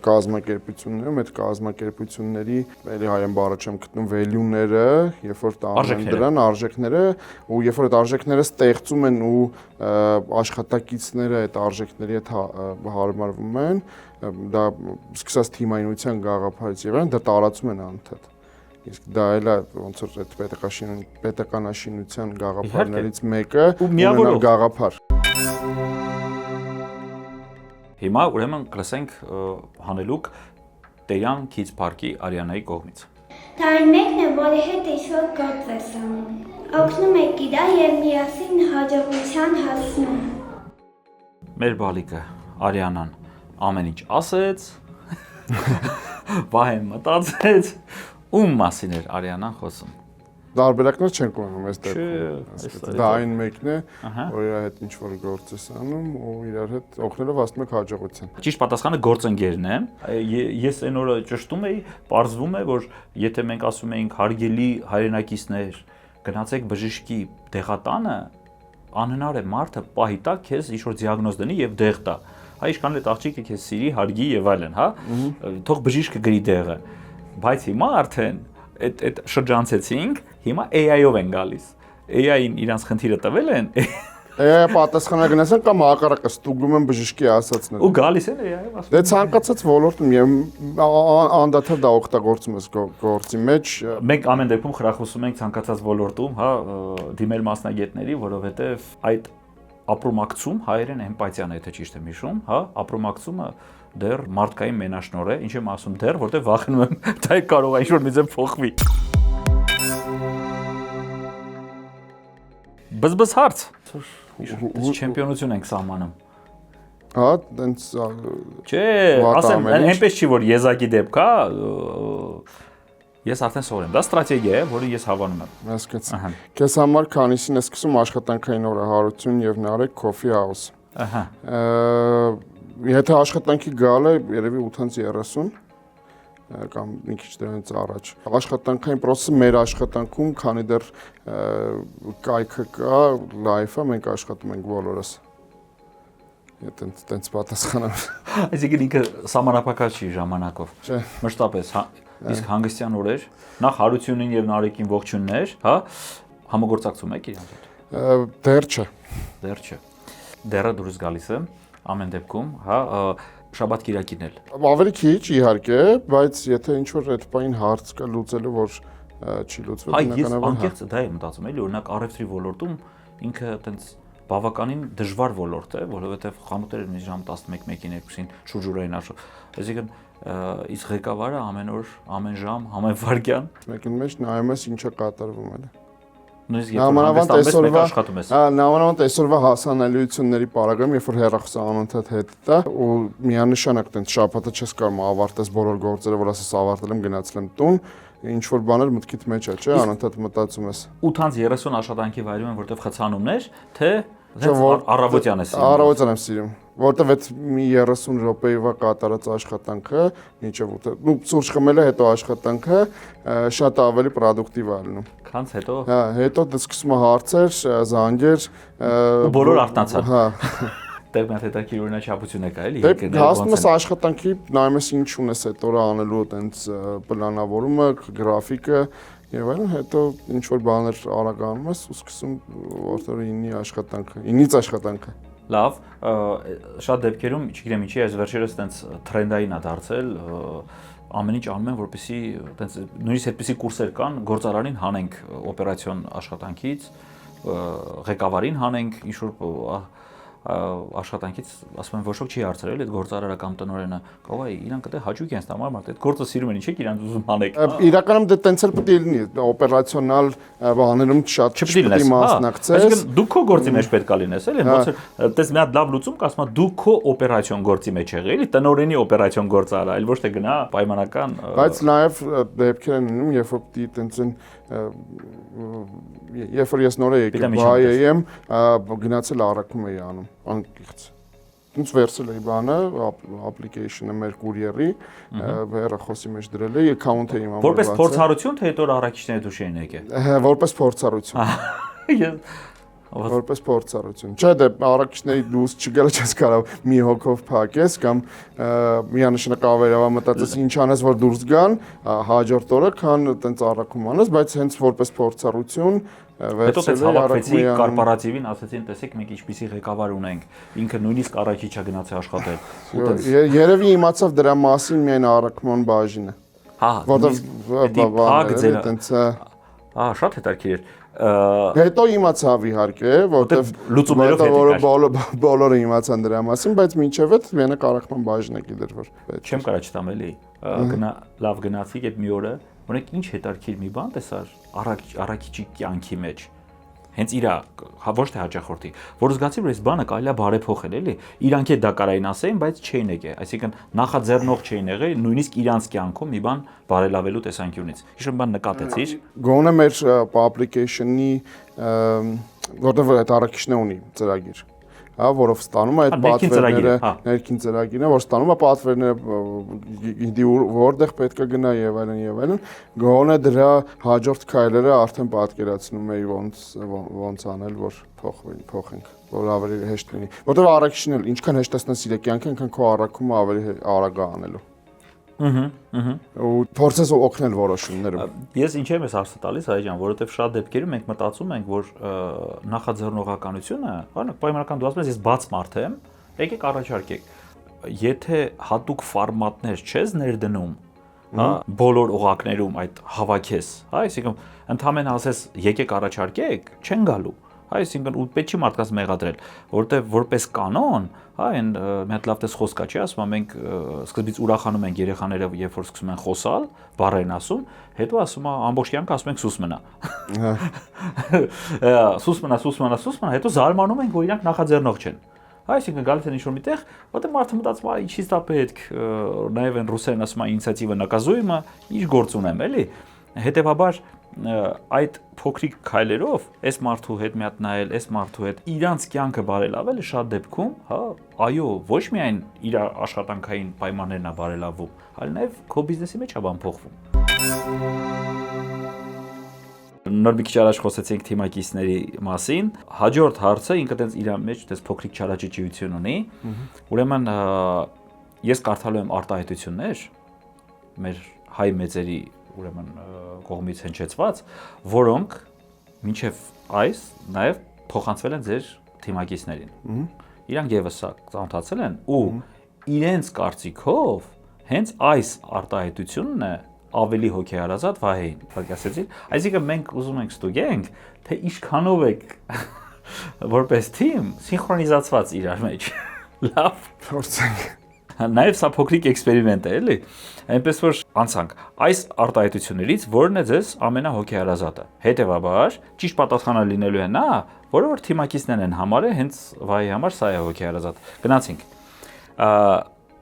կազմակերպություններում այդ կազմակերպությունների էլի հայերեն բառը չեմ գտնում value-ները, երբ որ տանում են դրան արժեքները, ու երբ որ այդ արժեքները ստեղծում են ու աշխատակիցները այդ արժեքների հետ հարմարվում են, դա սկսած թիմայնության գաղափարից եւ այն դա տարածում են անընդհատ։ Իսկ դա էլ է ոնց որ այդ պետականաշինության գաղափարներից մեկը ունենալ գաղափար։ Հիմա ուրեմն կլսենք հանելուկ Տերյան Kids Park-ի Արիանայի կողմից։ Դա այն մեկն է, որի հետ ինչ-որ գործ ես անում։ Օգնում եք իրար եւ միասին հաջողության հասնում։ Մեր բալիկը Արիանան ամեն ինչ ասեց, Վահեն մտածեց, ում մասին էր Արիանան խոսում։ Տարբերակներ չենք ունենում այս դեպքում։ Դա այն մեկն է, որ իր հետ ինչ-որ գործ ես անում ու իրար հետ օգնելով հասնում եք հաջողության։ Ճիշտ պատասխանը գործընկերն է։ Ես այն օրը ճշտում էի, պարզվում է, որ եթե մենք ասում էինք հարգելի հայրենակիցներ, գնացեք բժշկի դեղատանը, անհնար է մարդը պահի տակ քեզ ինչ-որ դիագնոզ դնի եւ դեղ տա։ Հայ իշքան այդ աղջիկը քեզ սիրի, հարգի եւ այլն, հա։ Թող բժիշկը գրի դեղը։ Բայց հիմա արդեն այդ շրջանցեցինք, հիմա AI-ով են գալիս։ AI-ին իրանց խնդիրը տվել են։ AI-ը պատասխանը գնացան կամ հակառակը ստուգում են բժշկի ասածները։ Ու գալիս են AI-ով ասում։ Դե ցանկացած ոլորտում եւ անդադար դա օգտագործում ես գործի մեջ։ Մենք ամեն դեպքում խրախուսում ենք ցանկացած ոլորտում, հա, դիմել մասնագետների, որովհետեւ այդ ապրոմակցում հայերեն էմպաթիան է, թե ճիշտ եմ հիշում, հա, ապրոմակցումը դեռ մարդկային մենաշնոր է, ինչ եմ ասում դեռ, որտեղ վախենում եմ, դա կարող է ինչ-որ մի ձև փոխվի։ Բզբզ հարց։ Ինչ չեմպիոնություն ենք սահմանում։ Հա, տենց Չէ, ասեմ, այնպես չի որ եզակի դեպք է, ես արդեն սովոր եմ։ Դա ստրատեգիա է, որը ես հավանում եմ։ Հասկացա։ Քեզ համար քանիսին ես սկսում աշխատանքային օրահարություն եւ նարեկ coffee house։ Ահա։ Եթե աշխատանքի գալը երևի 8:30 կամ մի քիչ դրանից առաջ։ Աշխատանքային process-ը մեր աշխատանքում, քանի դեռ կայքը կա, live-ը մենք աշխատում ենք բոլորս։ Տենց պատասխանեմ։ Այսինքն ինքը սահմանափակած չի ժամանակով։ Չէ։ Մշտապես իսկ հանգստյան օրեր, նախ հարությունին եւ նարեկին ողջուններ, հա, համագործակցում եք իրանց հետ։ Դեռ չէ։ Դեռ չէ։ Դեռը դուրս գալիս է ամեն դեպքում, հա, շաբաթ կիրակին էլ։ Ավելի քիչ իհարկե, բայց եթե ինչ որ այդ բային հարց կա լուծելու, որ չի լուծվել, բնականաբար։ Ես անկեղծ դա եմ մտածում, էլի, օրինակ առևտրի ոլորտում ինքը այտենց բավականին դժվար ոլորտ է, որովհետև խանութերը մի ժամ 11-1-2-ին շուրջուրային աշխատ։ Այսինքն իսկ ղեկավարը ամեն օր, ամեն ժամ, ամեն վայրկյան մեկին մեջ նայում ես ինչա կատարվում է։ Նույնիսկ եթե մեկ աշխատում ես։ Նամանավանդ այսօրվա հասանելիությունների պարագայում, երբ որ հեռախոսը անընդհատ հետ է, ու միանշանակ տենց շաբաթը չես կարող ավարտես բոլոր գործերը, որ ասես ավարտել եմ, գնացել եմ տուն, ինչ որ բաներ մտքիդ մեջ է, չէ՞, անընդհատ մտածում ես։ 8:30 աշխատանքի վայրում են, որտեղ խցանումներ, թե առավոտյան ես սիրում։ Առավոտյան եմ սիրում, որտեղ այդ մի 30 րոպեյվա կատարած աշխատանքը, մինչև 8, ու սուրճ խմելը հետո աշխատանքը շատ ավելի պրոդուկտիվ է լինում։ Քանց հետո։ Հա, հետո դες սկսում է հարցեր, զանգեր, ու բոլոր արթնացան։ Հա։ Դեռ մի հատ հետաքրքիր օրինաչափություն է կարելի եկել։ Հասնում ես աշխատանքի, նայում ես ինչ ունես այդ օրը անելու այտենց պլանավորումը, գրաֆիկը եւ այլն, հետո ինչ որ բաներ արագանում ես ու սկսում որտեղ 9-ի աշխատանքը, 9-ից աշխատանքը։ Լավ, շատ դեպքերում, չգիտեմ ինչի, այս վերջերս այտենց թրենդային է դարձել, ամեն ինչ անում են, որպեսզի այտենց նույնիսկ այդպիսի կուրսեր կան, գործարարին հանենք օպերացիոն աշխատանքից, ղեկավարին հանենք ինչ որ աշխատանքից, ասում են ոչ ոք չի հարցրել, այդ գործարարը կամ տնօրենը, կարող է իրանք դե հաճույք են ստանում, մարդ այդ գործը սիրում են, ինչ եք իրանք ուզում անեք։ Իրականում դե տենց էլ պետք է լինի, օպերացիոնալ բաներում շատ չպետք է մասնակցես։ Այսինքն դու քո գործի մեջ պետք է լինես, էլի, ոնց որ տես մի հատ լավ լուծում կասում է դու քո օպերացիոն գործի մեջ եղի, էլի, տնօրենի օպերացիոն գործարար, այլ ոչ թե գնա պայմանական։ Բայց նաև դեպքեր են լինում, երբ որ պիտի տենց են երբ որ ես նոր եմ եկել, բայ եմ, գնացել առաքում էի անում, անկեղծ։ ինձ վերցել էի բանը, application-ը մեր կուրիերի, հեռախոսի մեջ դրել էի, account էի իմ Որպես փորձառություն, թե հետո առաքիչները դուշ էին եկել։ Որպես փորձառություն։ Որպես փորձառություն։ Չէ, դե առաքիչների դուրս չգալը չես կարող մի հոգով փակես կամ միանշանակ ավերավա մտածես ինչ անես որ դուրս գան, հաջորդ օրը քան տենց առաքում անես, բայց հենց որպես փորձառություն Հետո դες հավաքվեցի կորպորատիվին, ասեցին, տեսեք, մենք ինչպիսի ղեկավար ունենք, ինքը նույնիսկ առաքիչա գնաց աշխատել։ Երևի իմացավ դրա մասին միայն առաքման բաժինը։ Հա, որտեղ տենց շատ հետաքրքիր էր։ Հետո իմացավ իհարկե, որտեղ լուծումներով բոլորը իմացան դրա մասին, բայց մինչև այդ մենակ առաքման բաժինը գիտեր որ պետք է։ Չեմ կարա չտամ էլի։ Լավ գնացիք այդ մի օրը, օրինակ ինչ հետաքրքիր մի բան տեսար առաքիչի կյանքի մեջ։ Հենց իրա, ոչ թե հաճախորդի, որ զգացի որ այս բանը կարելի է բարեփոխել, էլի։ Իրանք էլ դա կարային ասեին, բայց չէին եկել, այսինքն նախաձեռնող չէին եղել, նույնիսկ իրանց կյանքում մի բան բարելավելու տեսանկյունից։ Ինչ բան նկատեցիր։ Գոնե մեր application-ի որտեղ այդ առաքիչն ունի ծրագիր, հա, որով ստանում է այդ պատվերները, ներքին ծրագիրը, որ ստանում է պատվերները, գիտի որտեղ պետք է գնա եւ այլն, գոնե դրա հաջորդ քայլերը արդեն պատկերացնում էի ոնց անել, որ փոխենք, որ ավելի հեշտ լինի, որտեղ առաքիչն էլ ինչքան հեշտացնես իր կյանքը, այնքան քո առաքումը ավելի արագ է անելու։ Ու փորձես օգնել որոշումներում։ Ես ինչ եմ հարցը տալիս, հայ ջան, որովհետև շատ դեպքերում մենք մտածում ենք, որ նախաձեռնողականությունը, օրինակ պայմանական դու ասում ես, ես բաց մարդ եմ, եկեք առաջարկեք։ Եթե հատուկ ֆորմատներ չես ներդնում, հա, բոլոր օղակներում այդ հավաքես, հա, այսինքն ընդհանրապես ասես եկեք առաջարկեք, չեն գալու։ Այսինքն ու պետք չի մարդկանց մեղադրել, որովհետև որպես կանոն, հա, այն մի հատ լավ տես խոսք կա, չի ասում, մենք սկզբից ուրախանում ենք երեխաները, երբ որ սկսում են խոսալ, բառերն ասում, հետո ասում է ամբողջ կյանքը ասում ենք սուս մնա։ Սուս մնա, հետո զարմանում ենք, որ իրանք նախաձեռնող չեն։ Այսինքն գալիս են ինչ-որ միտեղ, որտեղ մարդը մտածում է, ինչի՞ց դա պետք, նաև են ռուսերեն ասում են ինիցիատիվա նկազуема, ինչ գործ ունեմ, էլի։ Հետևաբար այդ փոքրիկ քայլերով այս մարդու հետ մի հատ նայել, այս մարդու հետ իրանց կյանքը բարելավելը շատ դեպքում, հա, այո, ոչ միայն իր աշխատանքային պայմաններն է բարելավում, այլ նաև քո բիզնեսի մեջ է բան փոխվում։ Նոր մի քիչ առաջ խոսեցինք թիմակիցների մասին, հաջորդ հարցը ինքը տենց իր մեջ տես փոքրիկ չարաճճիություն ունի, ուրեմն ես կարդալու եմ արտահայտություններ մեր հայ մեծերի ուրեմն կողմից հնչեցված, որոնք մինչև այս նաև փոխանցվել են ձեր թիմակիցներին։ Իրանք եւս սա ծանոթացել են ու իրենց կարծիքով հենց այս արտահայտությունն է ավելի հոգեհարազատ Վահեին։ Պատկերացրեցիք, այսինքն մենք ուզում ենք ստուգենք, թե ինչքանով եք որպես թիմ սինխրոնիզացված իրար մեջ։ Լավ, փորձենք։ Նաև սա փոքրիկ էքսպերիմենտ է, էլի։ Այնպես որ անցանք այս արտահայտություններից որն է ձեզ ամենահոգեհարազատը։ Հետևաբար ճիշտ պատասխանը լինելու է նա, որը որ թիմակիցներն են համարել հենց Վահեի համար սա է հոգեհարազատ։ Գնացինք։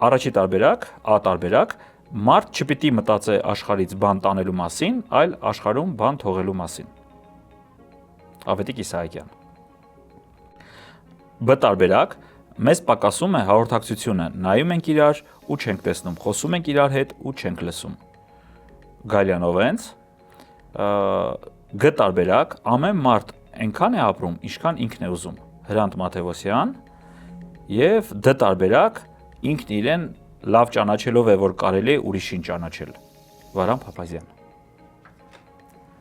Առաջի տարբերակ, A տարբերակ, մարդ չպիտի մտածի աշխարհից բան տանելու մասին, այլ աշխարհում բան թողելու մասին։ Ավետիք Իսահակյան։ B տարբերակ, մեզ պակասում է հաղորդակցությունը, նայում ենք իրար ու չենք տեսնում, խոսում ենք իրար հետ ու չենք լսում։ Գալյան Օվենս։ G տարբերակ, ամեն մարդ այնքան է ապրում, ինչքան ինքն է ուզում։ Հրանտ Մաթևոսյան։ Եվ D տարբերակ, ինքն իրեն լավ ճանաչելով է, որ կարելի է ուրիշին ճանաչել։ Վարան Փափազյան։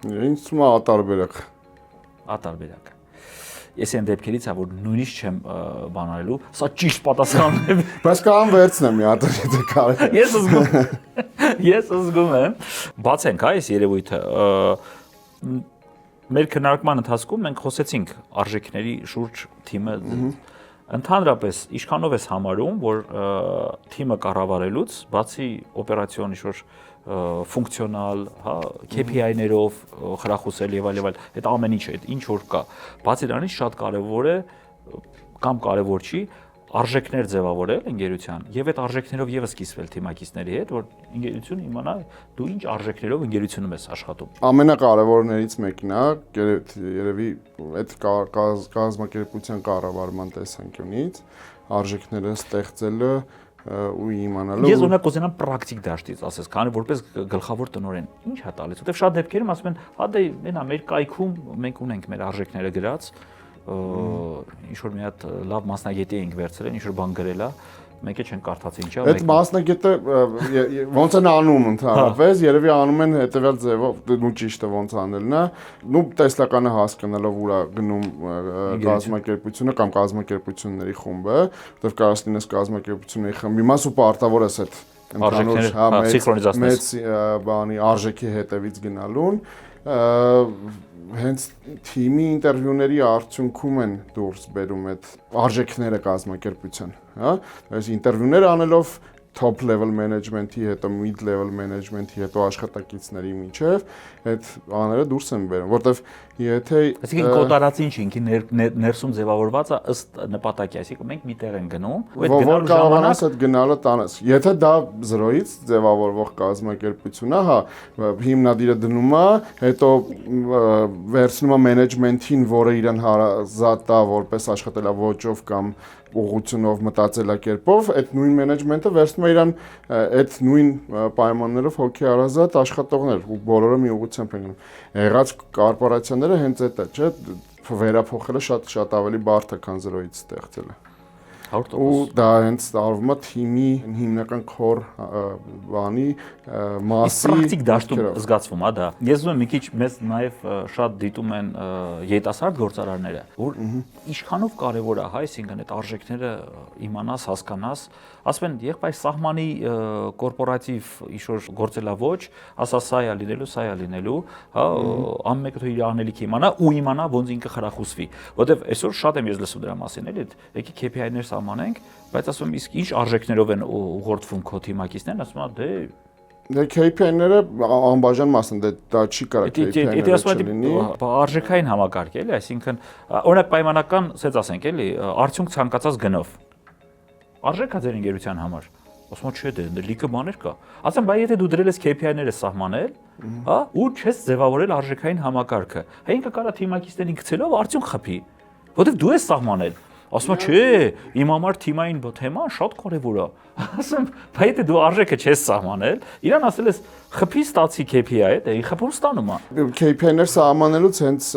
Ինձ թվում է A տարբերակ։ A տարբերակ։ Ես այն դեպքերից է, որ նույնիսկ չեմ բանալու, սա ճիշտ պատասխանն է։ Բայց կարող վերցնեմ մի հատ, եթե կարելի։ Ես զգում եմ։ Բացենք այս երևույթը։ Մեր քննարկման ընթացքում մենք խոսեցինք արժեքների շուրջ թիմը ընդհանրապես ինչքանով ես համարում, որ թիմը կառավարելուց, բացի օպերացիոն ինչ-որ ֆունկցիոնալ, հա, KPI-ներով խրախուսել եւ այլ, այդ ամեն ինչը, այդ ինչ որ կա, բացի դրանից շատ կարեւոր է կամ կարեւոր չի արժեքներ ձևավորել ընկերության եւ այդ արժեքներով եւս կիսվել թիմակիցների հետ, որ ընկերությունը իմանա դու ինչ արժեքներով ընկերությունում ես աշխատում։ Ամենակարևորներից մեկն է, երևի այդ կազմակերպության կառավարման տեսանկյունից արժեքները ստեղծելը ու իմանալը։ Ես օրինակ կուզենամ պրակտիկ դաշտից ասես, քանի որպես գլխավոր տնօրեն, ինչ է տալիս, որտեղ շատ դեպքերում ասում են, հա դե մենա մեր կայքում մենք ունենք մեր արժեքները գրած, ինչ որ մի հատ լավ մասնագետի ենք վերցրել, ինչ որ բան գրել է, մեկը չեն կարդացի ինչա։ Այդ մասնագետը ոնց են անում ընդհանրապես, երևի անում են հետեւյալ ձևով, դու ճիշտը ոնց անելն է, նու տեսլականը հասկանալով ուրա գնում կազմակերպությունը կամ կազմակերպությունների խումբը, որտեղ կարաս լինես կազմակերպությունների խմբի մաս ու պարտավոր ես այդ ընդհանուր մեծ բանի արժեքի հետևից գնալուն, հենց թիմի ինտերվյուների արդյունքում են դուրս բերում այդ արժեքները կազմակերպության, հա, այս ինտերվյուներ անելով top level management-ի, հետո mid level management-ի, հետո աշխատակիցների միջև այդ բաները դուրս են բերում, որտեվ եթե այսինքն կոտարածին ինչի ներսում ձևավորված է ըստ նպատակի, այսինքն մենք մի տեղ ենք գնում, ու այդ գնալու ժամանակ այդ գնալը տանես։ Եթե դա 0-ից ձևավորվող կազմակերպություն է, հա, հիմնադիրը դնում է, հետո վերցնում է management-ին, որը իրան հարազատ է որպես աշխատելավոճով կամ ուղղությունով մտածելակերպով, այդ նույն մենեջմենտը վերցնում է իրան այդ նույն պայմաններով հոգեհարազատ աշխատողներ ու բոլորը մի ուղղությամբ են գնում։ Եղած կորպորացիաները հենց այդ է, չէ՞, վերափոխելը շատ ավելի բարդ է, քան 0-ից ստեղծելը։ 100%։ Ու դա հենց արվում է թիմի հիմնական core բանի մասի պրակտիկ դաշտում զգացվում է դա։ Ես ուզում եմ մի քիչ մեզ նաև շատ դիտում են երիտասարդ գործարարները, որ ինչքանով կարևոր է, հա, այսինքն այդ արժեքները իմանաս, հասկանաս, ասում են, եղբայր սահմանի կորպորատիվ ինչ-որ գործելավոճ, ասա սա է լինելու, սա է լինելու, հա, ամենը թող իր անելիքը իմանա ու իմանա ոնց ինքը խրախուսվի, որովհետև այսօր շատ եմ ես լսում դրա մասին, էլի, եկի KPI-ներ սահմանենք, բայց ասում եմ, իսկ ինչ արժեքներով են ուղղորդվում քո թիմակիցներն, ասում եմ, դե KPI-ները անբաժան մասն են, դա չի կարա KPI-ները չլինի։ Արժեքային համակարգ էլի, այսինքն օրինակ պայմանական, ասած ասենք էլի, արդյունք ցանկացած գնով։ Արժեք է ձեր ընկերության համար։ Ասում եմ, չէ, դե լիքը բաներ կա։ Ասեմ, բայց եթե դու դրել ես KPI-ները սահմանել, հա, ու չես ձևավորել արժեքային համակարգը, հա ինքը կարա թիմակիցներին գցելով արդյունք խփի, որովհետև դու ես սահմանել։ Ասում եմ, չէ, իմ համար թիմային թեման շատ կարևոր է։ Ասում եմ, բայց եթե դու արժեքը չես սահմանել, իրան ասել ես խփի ստացի KPI-ը, դե խփում ստանում է։ KPI-ներ սահմանելուց հենց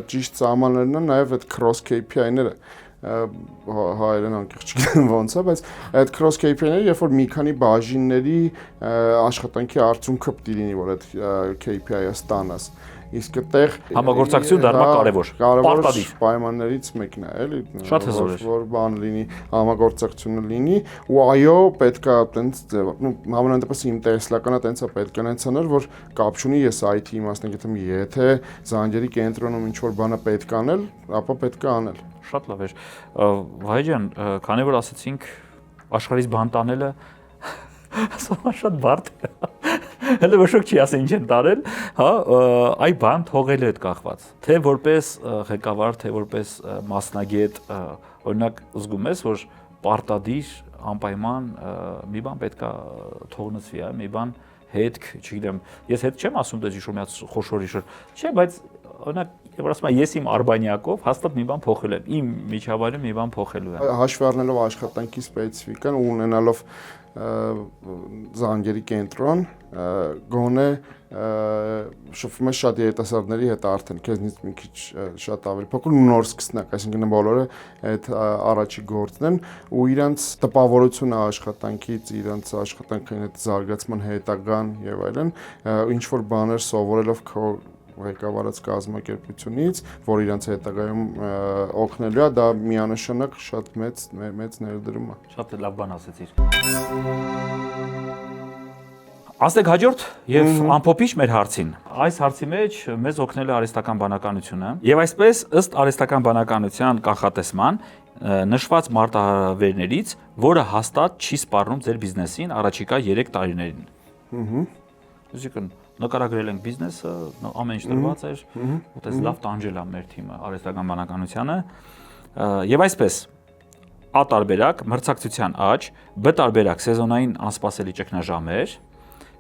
ճիշտ սահմանելն է նաև այդ cross KPI-ները։ Հայերեն անկեղծ չգիտեմ ոնց է, բայց այդ cross KPI-ները, երբ որ մի քանի բաժինների աշխատանքի արդյունքը պետք է լինի, որ այդ KPI-ը ստանաս։ Իսկ այդտեղ համագործակցություն դառնա կարևոր, պարտադիր պայմաններից մեկն է, էլի, շատ հզոր է, որ բան լինի, համագործակցությունը լինի, ու այո, պետքա այտենց ձև, նու համենայն դեպս իմ տեսլականը այտենց է պետք է անցնել, որ կապ չունի ես IT-ի մասնագետ եմ, եթե զանգերի կենտրոնում ինչ որ բանը պետք է անել, ապա պետք է անել։ Շատ լավ էր։ Վահե ջան, քանի որ ասացինք աշխարհից բան տանելը, ասա շատ բարդ է։ Հələ ոչինչ չի ասեն ինչ են տարել, հա, այ բան թողել է այդ կախված։ Թե որպես ղեկավար, թե որպես մասնագետ, օրինակ զգում ես, որ պարտադիր անպայման մի բան պետքա թողնեցվի, հա, մի բան հետք, չգիտեմ, ես հետ չեմ ասում դες ինչ-որ մի հատ խոշոր իշոր, չէ, բայց օրինակ որ ասում եմ ես իմ արբանյակով հաստատ մի բան փոխել եմ, իմ միջավայրում մի բան փոխելու եմ։ Հաշվի առնելով աշխատանքի սպეციფიკան ու ունենալով զանգերի կենտրոն, գոնե շփվում է շատ երիտասարդների հետ արդեն, քեզնից մի քիչ շատ ավելի փոքր ու նոր սկսնակ, այսինքն բոլորը այդ առաջի գործն են ու իրանց տպավորությունը աշխատանքից, իրանց աշխատանքային այդ զարգացման հետագան եւ այլն, ինչ որ բաներ սովորելով քո ղեկավարած կազմակերպությունից, որ իրանց հետագայում օգնելու է, դա միանշանակ շատ մեծ ներդրում է։ Շատ լավ բան ասեցիր։ Անցնենք հաջորդ եւ ամփոփիչ մեր հարցին։ Այս հարցի մեջ մեզ օգնել է արհեստական բանականությունը եւ այսպես ըստ արհեստական բանականության կանխատեսման նշված մարտահրավերներից, որը հաստատ չի սպառնում ձեր բիզնեսին առաջիկա 3 տարիներին։ Այսինքն նկարագրել ենք բիզնեսը, ամեն ինչ տրված էր, ուտես լավ տանջել է մեր թիմը արհեստական բանականությանը եւ այսպես A տարբերակ մրցակցության աճ, B տարբերակ սեզոնային անսպասելի ճգնաժամեր,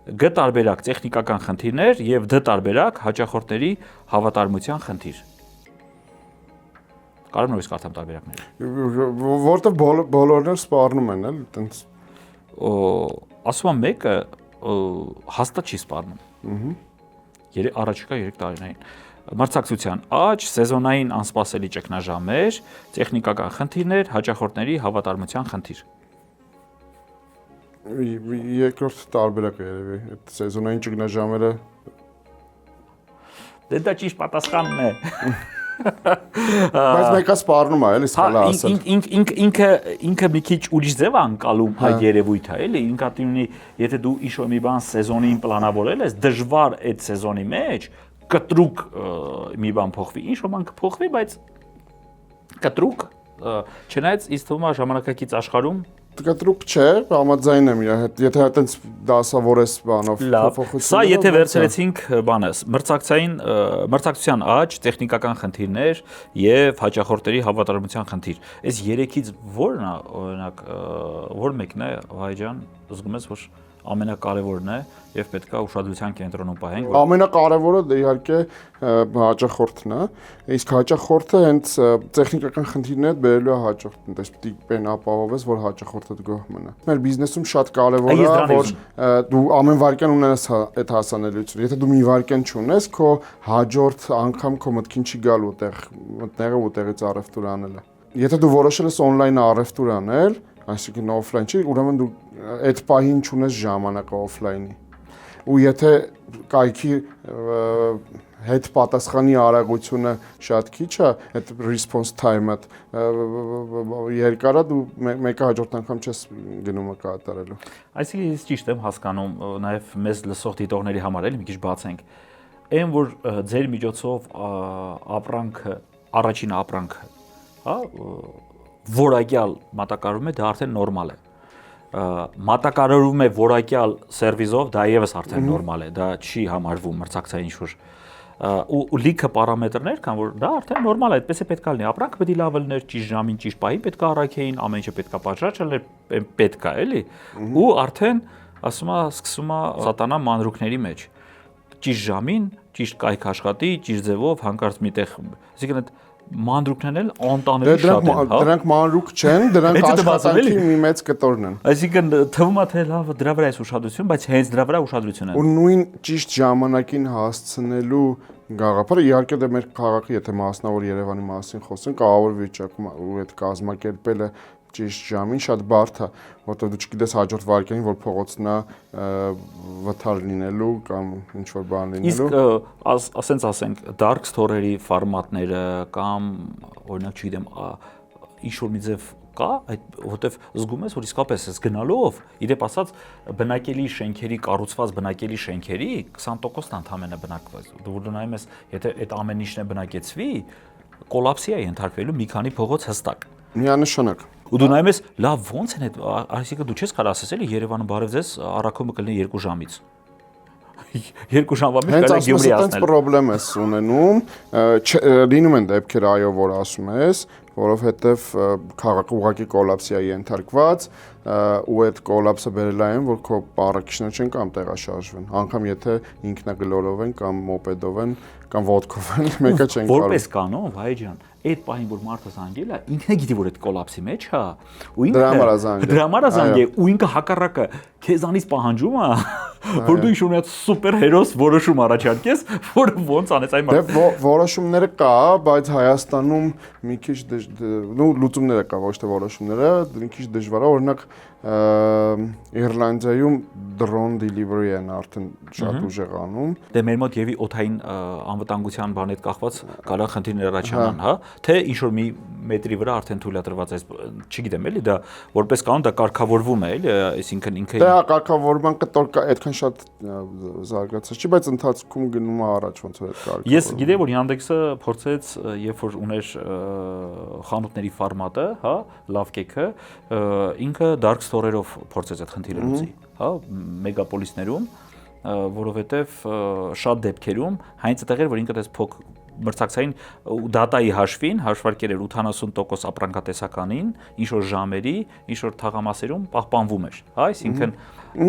G տարբերակ տեխնիկական խնդիրներ եւ D տարբերակ հաճախորդների հավատարմության խնդիր։ Կարող նույնիսկ կարդամ տարբերակները։ Որտեղ բոլորն էլ սպառնում են, էլի, այտենց ասում եմ մեկը հաստատ չի սպառնում։ Առաջիկա 3 տարիներին։ Մրցակցության աճ, սեզոնային անսպասելի ճգնաժամեր, տեխնիկական խնդիրներ, հաճախորդների հավատարմության խնդիր։ Երկրորդ տարբերակը երևի, այդ սեզոնային ճգնաժամերը Դե դա ճիշտ պատասխանն է։ Բայց մեկը սպառնում է, էլի սխալ է ասել։ Ինքը մի քիչ ուրիշ ձև է անցալում այդ երևույթը, էլի, ինքնատիպի, եթե դու ինչ-որ մի բան սեզոնին պլանավորել ես, դժվար այդ սեզոնի մեջ կտրուկ մի բան փոխվի, ինչ-որ բան կփոխվի, բայց կտրուկ, չնայած ինձ թվում է ժամանակակից աշխարհում կտրուկ չէ, համաձայն եմ իր հետ, եթե այտենց դասավորես բանով փոփոխությունները։ Սա եթե վերցրեցինք բանը, մրցակցության աճ, տեխնիկական խնդիրներ եւ հաճախորդների հավատարմության խնդիր։ Այս 3-ից որն է, օրինակ, որ մեկն է, Վահե ջան, զգում ես, որ ամենակարևորն է եւ պետքա ուշադրության կենտրոնում պահենք։ Ամենակարևորը դե իհարկե հաճախորդն է, իսկ հաճախորդը հենց տեխնիկական խնդիրները բերելու է հաճախորդին, դες պիտի պեն ապահովես, որ հաճախորդը գոհ մնա։ Մեր բիզնեսում շատ կարևոր է, որ դու ամեն վայրկյան ունենաս այդ հասանելիությունը։ Եթե դու մի վայրկյան չունես, քո հաջորդ անգամ քո մտքին չի գալու այդտեղ մտնեղը ու տեղից առևտուր անելը։ Եթե դու որոշել ես on-line առևտուր անել, այսինքն օֆլայն չի, ուրեմն դու այդ պահին չունես ժամանակը օֆլայնի։ Ու եթե կայքի հետ պատասխանի արագությունը շատ քիչ է, այդ response time-ը երկար է, դու մեկը հաջորդ անգամ չես գնում կատարելու։ Այսինքն ես ճիշտ եմ հասկանում, նաև մեզ լսող դիտողների համար էլի մի քիչ բացենք։ Այն որ ձեր միջոցով ապրանքը, առաջին ապրանքը, հա, որակյալ մատակարարում է, դա արդեն նորմալ է։ Մատակարարում է որակյալ սերվիզով, դա եւս արդեն նորմալ է, դա չի համարվում մրցակցային ինչ-որ ու լիքը պարամետրներ կան, որ դա արդեն նորմալ է, այդպես է պետք է լինի։ Ապրանքը պետք է լավ լիներ, ճիշտ ժամին, ճիշտ պահին պետք է առաքեին, ամեն ինչը պետք է պատշաճ լիներ, պետք է, էլի։ Ու արդեն ասում է, սկսում է սատանա մանրուքների մեջ։ Ճիշտ ժամին, ճիշտ կայք աշխատի, ճիշտ ձևով, հանկարծ միտեղ, այսինքն այդ մանրուքներն էլ անտանելի շատ են, հա։ Դրանք մանրուք չեն, դրանք աշխատանքի մի մեծ կտորն են։ Այսինքն թվում է թե լավ դրա վրա է ուշադրություն, բայց հենց դրա վրա ուշադրություն է։ Ու նույն ճիշտ ժամանակին հասցնելու գաղափարը իհարկե դա մեր քաղաքի, եթե մասնավոր Երևանի մասին խոսենք, ահավոր վիճակում ու այդ կազմակերպելը ճիշտ ժամին շատ բարդ է, որտեղ դու չգիտես հաջորդ վայրկյանին որ փողոցն է վթար լինելու կամ ինչ որ բան լինելու։ Իսկ ասենք dark store-երի ֆորմատները կամ օրինակ չգիտեմ ինչ որ մի ձև կա, որտեվ զգում ես որ իսկապես ես գնալով, իրեն ասած բնակելի շենքերի կառուցված բնակելի շենքերի 20%-ն ընդհանրապես բնակված։ Դու նայում ես, եթե այդ ամեն ինչն է բնակեցվի, կոլապսի է ենթարկվելու մի քանի փողոց հստակ։ Միանշանակ։ Ու դու նայում ես, լավ ո՞նց են այդ, այսինքն դու չես կարող ասես էլի Երևանը բարև ձեզ առաքումը կլինի 2 ժամից։ 2 ժամվա մեջ կարելի է Գյումրի հասնել։ Հենց պրոբլեմ ես ունենում, լինում են դեպքեր այո, որ ասում ես, որովհետև քաղաքը ուղղակի կոլապսի է ենթարկված, ու այդ կոլապսը բերել այն, որ քո պարակիչները չեն կամ տեղաշարժվեն, անգամ եթե ինքնագլորով են կամ մոպեդով են կամ ոդկով են, մեկը չեն կարող։ Որպես կանոն, Վահե ջան, այդ պահին որ մարդը զանգել է, ինքն է գիտի որ այդ կոլապսի մեջ է, ու ինքը դրա համար է զանգել, ու ինքը հակառակը քեզանից պահանջում է, որ դու ինչ-որ մի սուպեր հերոս որոշում առաջարկես, որը ոնց անես այն մարդը։ Դե որոշումները կա, բայց Հայաստանում մի քիչ լուծումները կա, ոչ թե որոշումները, մի քիչ դժվար է, օրինակ Իռլանդիայում drone delivery են արդեն շատ ուժեղ անում։ Դե մեր մոտ եւի օթային անվտանգության բան հետ կախված կարող խնդիրներ առաջանան, հա, թե ինչ որ մի մետրի վրա արդեն թույլատրված է, չգիտեմ էլի, դա որպես կանոն դա կարգավորվում է, էլի, այսինքն ինքը Դա կարգավորման կտոր կա, այդքան շատ զարգացած չի, բայց ընթացքում գնում է առաջ ոնց որ այդ կարգավորումը։ Ես գիտեմ որ Yandex-ը փորձեց, երբ որ ուներ խանութների ֆորմատը, հա, լավ կեքը, ինքը dark store-երով փորձեց այդ խնդիրը լուծի, հա, մեգապոլիսներում, որովհետև շատ դեպքերում հենց այդտեղ էր որ ինքը դες մրցակցային դատայի հաշվին հաշվարկել էր 80% ապրանքատեսականին, ինչ որ ժամերի, ինչ որ թաղամասերում պահպանվում էր, հա, այսինքն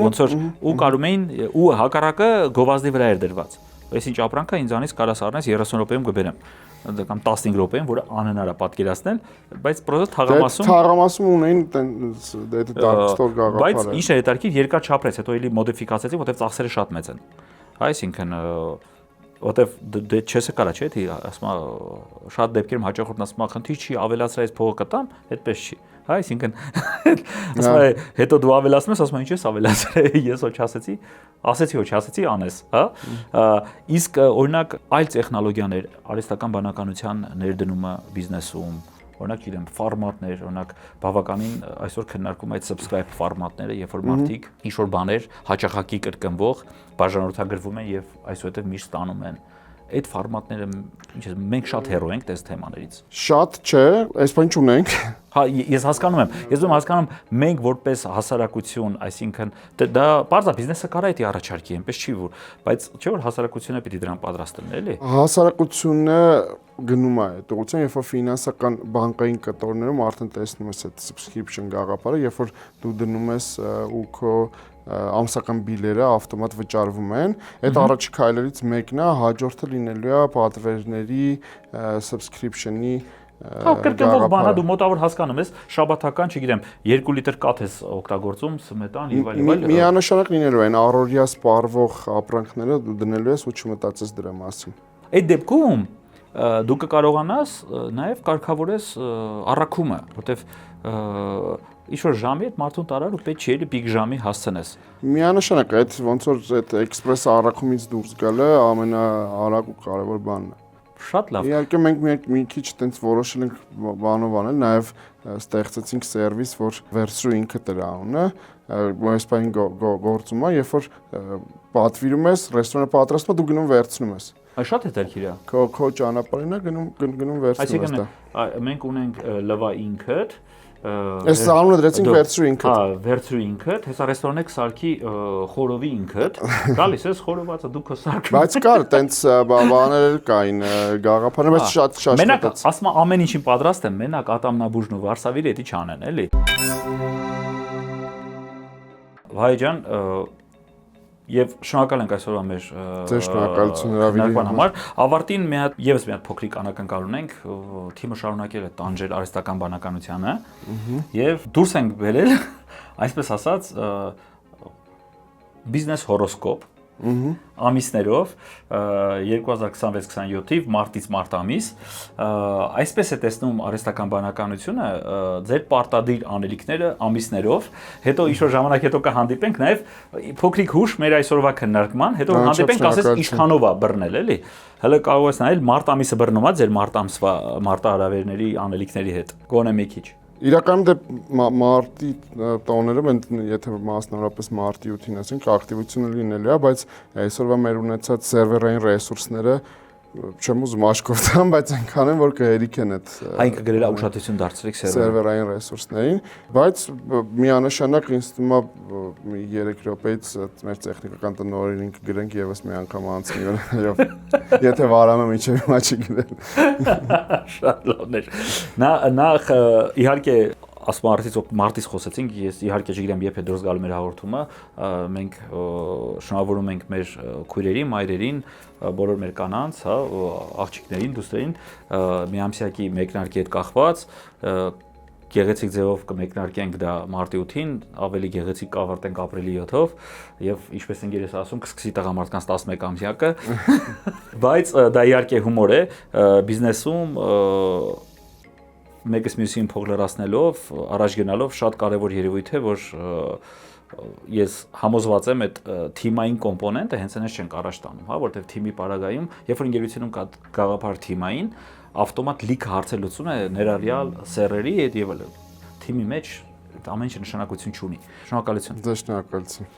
ոնց որ ու կարում էին ու հակառակը գովազդի վրա էր դրված։ Այսինչ ապրանքը ինձանից կարաս առնես 30 րոպեում կբերեմ կամ 15 րոպեում, որը անհնար է պատկերացնել, բայց պրոստը թաղամասում ունեին դա դարձտոր գաղափարը։ Բայց ինչ է հետարքիր երկար չապրեց, հետո էլի մոդիֆիկացեցի, որտեղ ծախսերը շատ մեծ են։ Այսինքն որտեվ դե չես կարա չէ, թե ասма շատ դեպքերում հաճախորդն ասում է, խնդիր չի, ավելացրա այս փողը կտամ, այդպես չի։ Հա, այսինքն ասում է, հետո դու ավելացնում ես, ասում է, ինչ ես ավելացրել, ես ոչ ասեցի, անես, հա։ Իսկ օրինակ այլ տեխնոլոգիաներ, արհեստական բանականության ներդնումը բիզնեսում, օրինակ իրեն ֆորմատներ, օրինակ բավականին այսօր քննարկում այդ subscribe ֆորմատները, երբ որ մարդիկ ինչ որ բաներ հաճախակի կրկնվող բաժանորդագրվում են եւ այսուհետեւ միշտ ստանում են։ Այդ ֆորմատները մենք շատ հեռու ենք այս թեմաներից։ Շատ չէ, այս բան չունենք։ Հա, ես հասկանում եմ։ Ես դու հասկանում մենք որպես հասարակություն, այսինքն դա բարձր բիզնեսը կարա դա առաջարկի, այնպես չի որ, բայց չէ որ հասարակությունը պիտի դրան պատրաստ լինի, էլի։ Հասարակությունը գնում է այդ ուղղությամբ, երբ որ ֆինանսական բանկային կտորներում արդեն տեսնում ես այդ subscription գաղափարը, երբ որ դու դնում ես ու քո ամսական բիլերը ավտոմատ վճարվում են, այդ առաջի քայլերից մեկն է, հաջորդը լինելու է պատվերների subscription-ի Հա, կրկնվող բանա դու մոտավոր հասկանում ես, շաբաթական, չգիտեմ, 2 լիտր կաթ ես օգտագործում, սմետան եւ այլ։ Միանշանակ լինելու են առօրյա սպառվող ապրանքները դու դնելու ես ու չմտածես դրա մասին։ Այդ դեպքում դու կկարողանաս նաեւ կարգավորես առաքումը, որտեվ ինչ որ ժամի այդ մարդուն տարար ու պետք չի էլի պիկ ժամի հասցնես։ Միանշանակ այդ ոնց որ այդ էքսպրես առաքումից դուրս գալը ամենաարագ ու կարևոր բանն է։ Շատ լավ։ Իհարկե մենք մի քիչ տենց որոշել ենք բանով անել, նաև ստեղծեցինք սերվիս, որ վերցրու ինքը դրա անունը, այս բանին գործում է, երբ որ պատվիրում ես, ռեստորանը պատրաստում է, դու գնում վերցնում ես։ Շատ հետաքրքիր է։ Քո ճանապարհին է գնում վերցնում ես դա։ Այսինքն մենք ունենք լվա ինքդ Այս անունը դրեցինք վերցրու ինքդ։ Հա, վերցրու ինքդ, հեսա ռեստորանը կսարքի խորովի ինքդ, գալիս ես խորովածը դու կսարքի։ Բայց կար, տենց բաներ կային, գաղափարներ, բայց շատ մենակ ասում ամեն ինչին պատրաստ եմ, մենակ ատամնաբուժն ու վարսավիրը դա չանեն, էլի։ Վայ ջան, եւ շնորհակալ ենք այսօրվա մեր շնորհակալություն հրավիրի համար։ Ավարտին եւս մի հատ փոքրիկ անակնկալ ունենք, թիմը շարունակել է տանջել արհեստական բանականությանը եւ դուրս ենք բերել, այսպես ասած, բիզնես հորոսկոպ ամիսներով 2026-27 թիվ մարտից մարտ ամիս այսպես է տեսնում արհեստական բանականությունը ձեր պարտադիր անելիքները ամիսներով հետո ինչ-որ ժամանակ հետո կհանդիպենք նաև փոքրիկ հուշ մեր այսօրվա քննարկման հետո հանդիպենք ասես իշխանով է բռնել էլի հələ կարող ես նայել մարտ ամիսը բռնում է ձեր մարտ ամսվա մարտահրավերների անելիքների հետ գոնե մի քիչ Իրականում դե մարտի տոները եթե մասնավորապես մարտի 8-ին ասենք ակտիվությունը լինելու է, բայց այսօրվա մեր ունեցած սերվերային ռեսուրսները չեմ ուզում աշկորտամ, բայց այնքան են որ կհերիք են այդ Այնքը գրել է ուշադրություն դարձրեք սերվերային ռեսուրսներին, բայց միանշանակ ինձ թվում է 3 րոպեից մեր տեխնիկական տնօրենին կգրենք եւս մի անգամ անցնի եւ եթե վարամը միջև հիմա չի գրել։ Շատ լավն է։ Նախ իհարկե ասում մարտից խոսեցինք, ես իհարկե չգիտեմ երբ է դուրս գալու մեր հաղորդումը, մենք շնորհավորում ենք մեր քույրերին, մայրերին, բոլոր մեր կանանց, հա, աղջիկներին, դուստրերին, միամսյակի մեկնարկի հետ կախված, գեղեցիկ ձևով կմեկնարկենք դա մարտի 8-ին, ավելի գեղեցիկ կավարտենք ապրիլի 7-ով եւ ինչպես ընկերս ասում, կսկսի տղամարդկանց 11 ամսյակը, բայց դա իհարկե հումոր է, բիզնեսում մեկս մյուսին փող լրացնելով, առաջ գնալով շատ կարևոր երևույթ է, որ ես համոզված եմ այդ թիմային կոմպոնենտը հենց այնպես չենք առաջ տանում, հա, որովհետև թիմի պարագայում, երբ որ ընկերությունում կա գաղափար թիմային, ավտոմատ լիքը հարցեր լուծում է ներառյալ սերերի հետ եւ թիմի մեջ ամեն ինչ նշանակություն չունի։ Շնորհակալություն։ Դե շնորհակալություն։